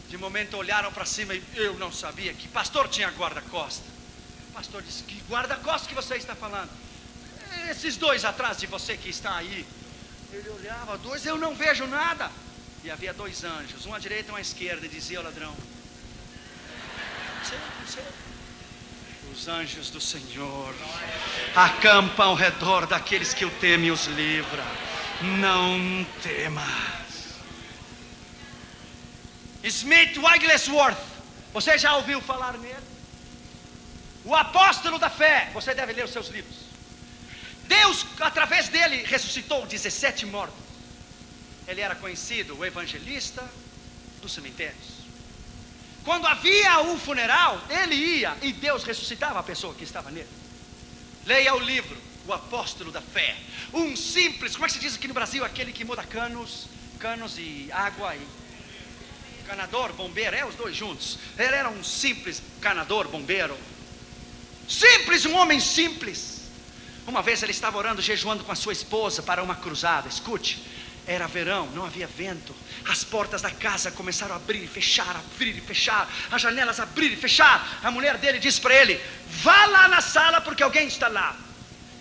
De momento olharam para cima e eu não sabia que pastor tinha guarda-costas. O pastor disse: que guarda-costas que você está falando? Esses dois atrás de você que está aí. Ele olhava, dois, eu não vejo nada. E havia 2 anjos, um à direita e um à esquerda, e dizia o ladrão: você. Os anjos do Senhor acampam ao redor daqueles que o temem e os livra. Não temas. Smith Wigglesworth, você já ouviu falar nele? O apóstolo da fé, você deve ler os seus livros. Deus, através dele, ressuscitou 17 mortos. Ele era conhecido, o evangelista dos cemitérios. Quando havia um funeral, ele ia e Deus ressuscitava a pessoa que estava nele. Leia o livro, o apóstolo da fé. Um simples, como é que se diz aqui no Brasil? Aquele que muda canos e água e... canador, bombeiro, os dois juntos. Ele era um simples canador, bombeiro. Simples, um homem simples. Uma vez ele estava orando, jejuando com a sua esposa para uma cruzada. Escute, era verão, não havia vento. As portas da casa começaram a abrir e fechar, as janelas abrir e fechar. A mulher dele disse para ele: vá lá na sala porque alguém está lá.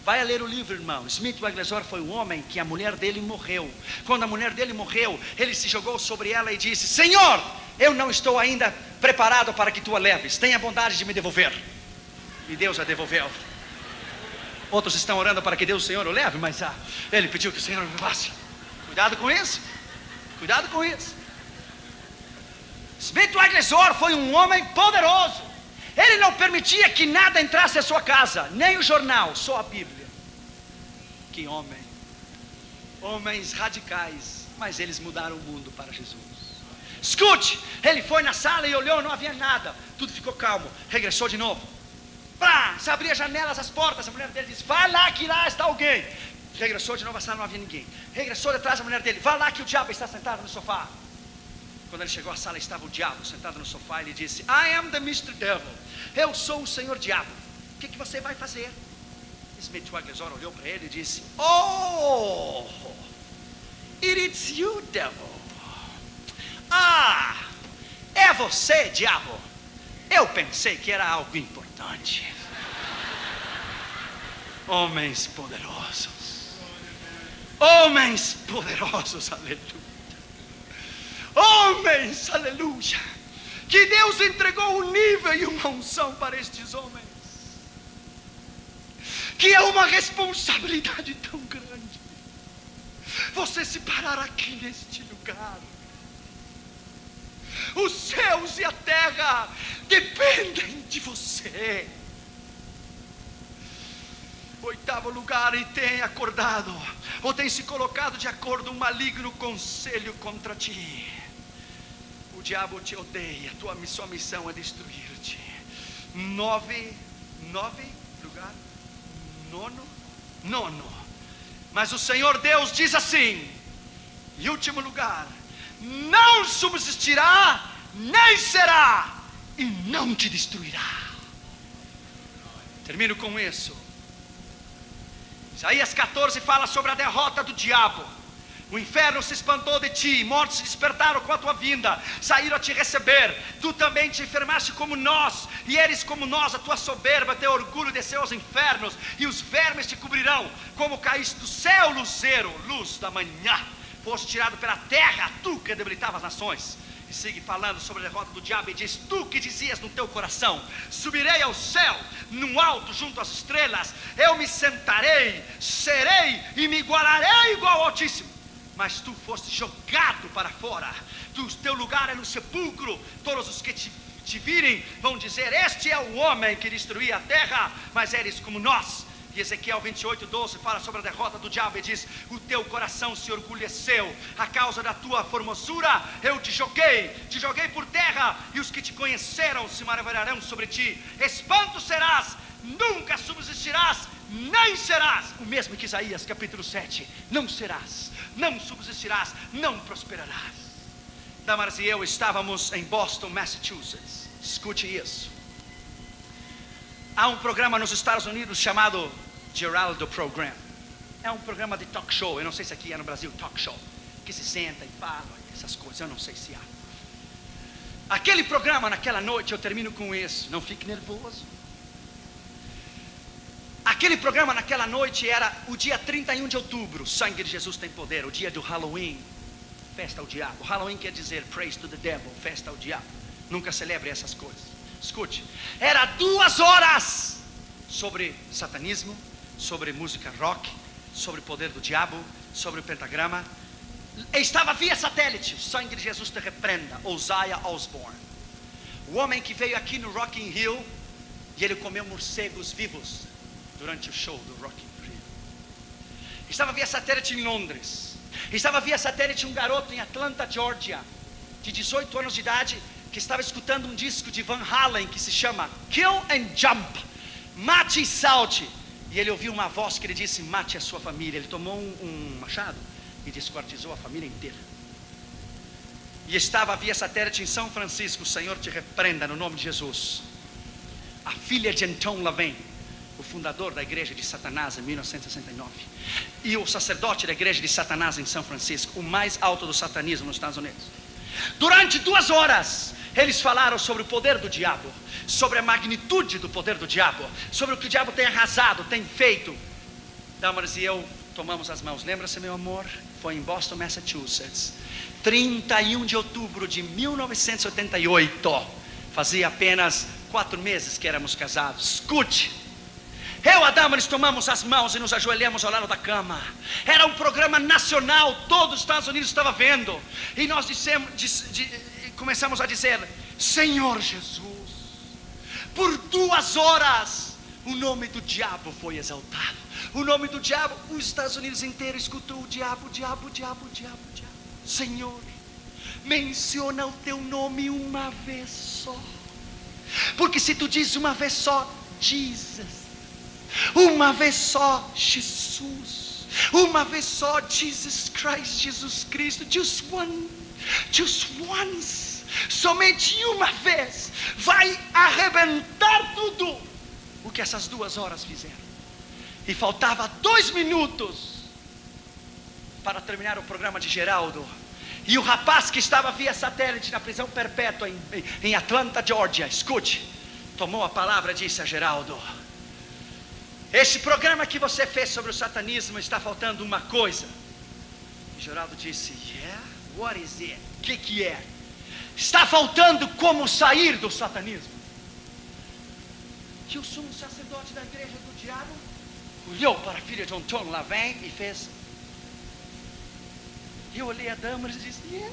Vai a ler o livro, irmão. Smith Wigglesworth foi um homem que a mulher dele morreu. Quando a mulher dele morreu, ele se jogou sobre ela e disse: Senhor, eu não estou ainda preparado para que tu a leves. Tenha bondade de me devolver. E Deus a devolveu. Outros estão orando para que Deus, o Senhor, o leve, mas ele pediu que o Senhor o levasse. Cuidado com isso. Cuidado com isso. Smith Wigglesworth foi um homem poderoso. Ele não permitia que nada entrasse à sua casa, nem o jornal, só a Bíblia. Que homem. Homens radicais, mas eles mudaram o mundo para Jesus. Escute, ele foi na sala e olhou, não havia nada. Tudo ficou calmo, regressou de novo. Se abria as janelas, as portas. A mulher dele disse: vai lá que lá está alguém. Regressou de novo à sala, não havia ninguém. Regressou detrás da mulher dele: vai lá que o diabo está sentado no sofá. Quando ele chegou à sala, estava o diabo sentado no sofá. Ele disse: I am the Mr. Devil. Eu sou o Senhor Diabo. O que você vai fazer? Smith Wigglesworth olhou para ele e disse: oh, it is you, devil. É você, diabo. Eu pensei que era algo importante. Homens poderosos. Homens poderosos, aleluia. Homens, aleluia. Que Deus entregou um nível e uma unção para estes homens. que é uma responsabilidade tão grande. Você se parar aqui neste lugar. Os céus e a terra dependem de você. Oitavo lugar, e tem acordado, ou tem se colocado de acordo um maligno conselho contra ti. O diabo te odeia, sua missão é destruir-te. Nono. Mas o Senhor Deus diz assim, em último lugar: não subsistirá, nem será, e não te destruirá. Termino com isso. Isaías 14 fala sobre a derrota do diabo. O inferno se espantou de ti, mortos se despertaram com a tua vinda, saíram a te receber. Tu também te enfermaste como nós, e eres como nós. A tua soberba, teu orgulho desceu aos infernos, e os vermes te cobrirão. Como caíste do céu, luzeiro, luz da manhã. Foste tirado pela terra, tu que debilitava as nações. E sigue falando sobre a derrota do diabo e diz: tu que dizias no teu coração: subirei ao céu, no alto junto às estrelas, eu me sentarei, serei e me igualarei igual ao Altíssimo. Mas tu foste jogado para fora, teu lugar é no sepulcro. Todos os que te virem vão dizer: este é o homem que destruía a terra, mas eres como nós. E Ezequiel 28:12 fala sobre a derrota do diabo e diz: o teu coração se orgulheceu, a causa da tua formosura eu te joguei por terra, e os que te conheceram se maravilharão sobre ti. Espanto serás, nunca subsistirás, nem serás. O mesmo que Isaías capítulo 7, não serás, não subsistirás, não prosperarás. Damares e eu estávamos em Boston, Massachusetts. Escute isso. Há um programa nos Estados Unidos chamado Geraldo Program. É um programa de talk show. Eu não sei se aqui é no Brasil talk show, que se senta e fala essas coisas. Eu não sei se há. Aquele programa naquela noite, eu termino com isso, não fique nervoso. Aquele programa naquela noite era o dia 31 de outubro. Sangue de Jesus tem poder. O dia do Halloween, festa ao diabo. Halloween quer dizer praise to the devil, festa ao diabo. Nunca celebre essas coisas. Escute, era 2 horas sobre satanismo, sobre música rock, sobre o poder do diabo, sobre o pentagrama. Estava via satélite. O sangue de Jesus te repreenda. Ozzy Osbourne, o homem que veio aqui no Rock in Rio, e ele comeu morcegos vivos durante o show do Rock in Rio. Estava via satélite em Londres. Estava via satélite um garoto em Atlanta, Georgia, de 18 anos de idade, que estava escutando um disco de Van Halen que se chama Kill and Jump, mate e salte. E ele ouviu uma voz que lhe disse: mate a sua família. Ele tomou um machado e desquartizou a família inteira. E estava via satélite em São Francisco. O Senhor te repreenda no nome de Jesus. A filha de Anton LaVey, o fundador da igreja de Satanás em 1969, e o sacerdote da igreja de Satanás em São Francisco, o mais alto do satanismo nos Estados Unidos. Durante 2 horas eles falaram sobre o poder do diabo, sobre a magnitude do poder do diabo, sobre o que o diabo tem arrasado, tem feito. Damares e eu tomamos as mãos. Lembra-se, meu amor? Foi em Boston, Massachusetts, 31 de outubro de 1988. Fazia apenas 4 meses que éramos casados. Escute, eu e a Damares tomamos as mãos e nos ajoelhamos ao lado da cama. Era um programa nacional, todo os Estados Unidos estava vendo. E nós começamos a dizer: Senhor Jesus, por 2 horas o nome do diabo foi exaltado. O nome do diabo, os Estados Unidos inteiro escutou o diabo, diabo, diabo, diabo, diabo. Senhor, menciona o teu nome uma vez só, porque se tu dizes uma vez só Jesus, uma vez só Jesus, uma vez só Jesus Christ, Jesus Cristo, just once, somente uma vez, vai arrebentar tudo o que essas 2 horas fizeram. E faltava 2 minutos para terminar o programa de Geraldo. E o rapaz que estava via satélite na prisão perpétua em Atlanta, Georgia, escute, tomou a palavra e disse a Geraldo: esse programa que você fez sobre o satanismo, está faltando uma coisa. E Geraldo disse: yeah, what is it? O que é? Está faltando como sair do satanismo. Que o sumo sacerdote da igreja do diabo olhou para a filha de John, lá vem, e fez. Eu olhei a Damaris e disse: tia.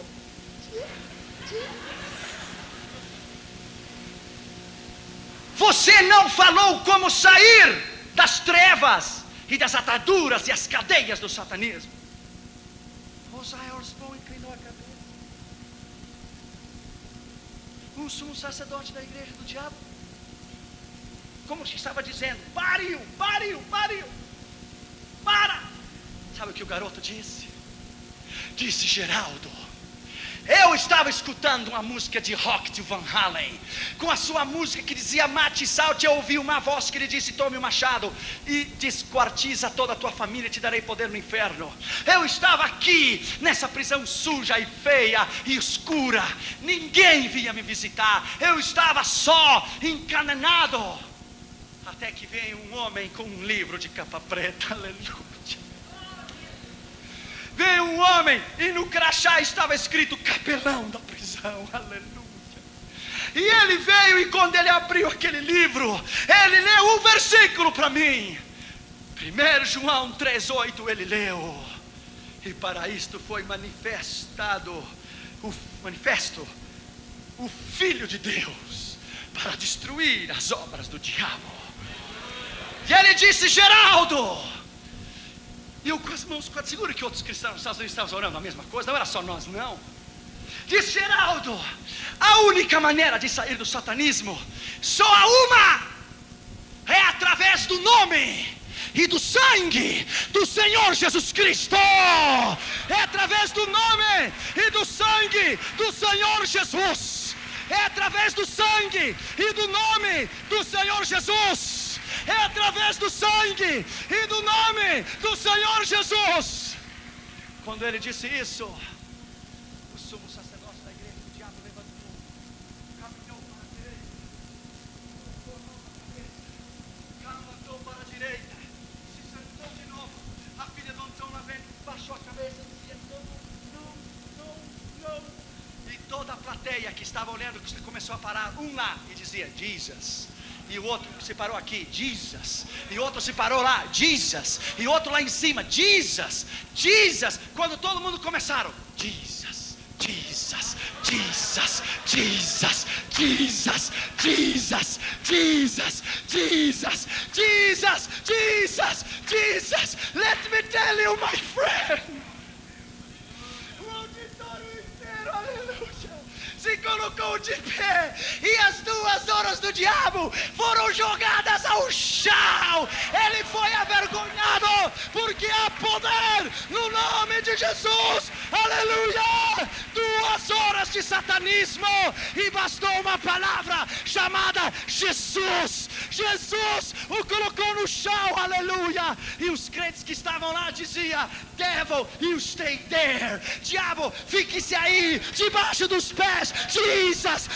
Você não falou como sair das trevas e das ataduras e as cadeias do satanismo. Hosea Osborne inclinou a cabeça. O sumo sacerdote da igreja do diabo, como que estava dizendo: pare-o, para. Sabe o que o garoto disse? Disse: Geraldo, eu estava escutando uma música de rock de Van Halen, com a sua música que dizia mate e salte. Eu ouvi uma voz que lhe disse: tome o machado e desquartiza toda a tua família, te darei poder no inferno. Eu estava aqui nessa prisão suja e feia e escura, ninguém vinha me visitar, eu estava só, encanenado, até que veio um homem com um livro de capa preta, aleluia. Veio um homem e no crachá estava escrito capelão da prisão, aleluia. E ele veio e quando ele abriu aquele livro, ele leu um versículo para mim. 1 João 3,8 ele leu. E para isto foi manifesto o Filho de Deus, para destruir as obras do diabo. E ele disse: Geraldo. E eu com as mãos quase seguro que outros cristãos nos Estados Unidos estavam orando a mesma coisa, não era só nós, não. Disse: Geraldo, a única maneira de sair do satanismo, só há uma, é através do nome e do sangue do Senhor Jesus Cristo. É através do nome e do sangue do Senhor Jesus. É através do sangue e do nome do Senhor Jesus. É através do sangue e do nome do Senhor Jesus. Quando ele disse isso, o sumo sacerdote da igreja do diabo levantou, caminhou para a direita, caminhou para a direita, se sentou de novo. A filha de John lá vem, baixou a cabeça e dizia: não. E toda a plateia que estava olhando começou a parar, um lá, e dizia: Jesus. E o outro se parou aqui, Jesus. E outro se parou lá, Jesus. E outro lá em cima, Jesus. Quando todo mundo começaram, Jesus. Let me tell you, my friend. O auditório inteiro, aleluia, se colocou de pé, e as 2 horas do diabo foram jogadas ao chão. Ele foi avergonhado, porque há poder no nome de Jesus, aleluia. 2 horas de satanismo, e bastou uma palavra chamada Jesus. Jesus o colocou no chão, aleluia. E os crentes que estavam lá diziam: Devil, you stay there. Diabo, fique-se aí, debaixo dos pés. Jesus.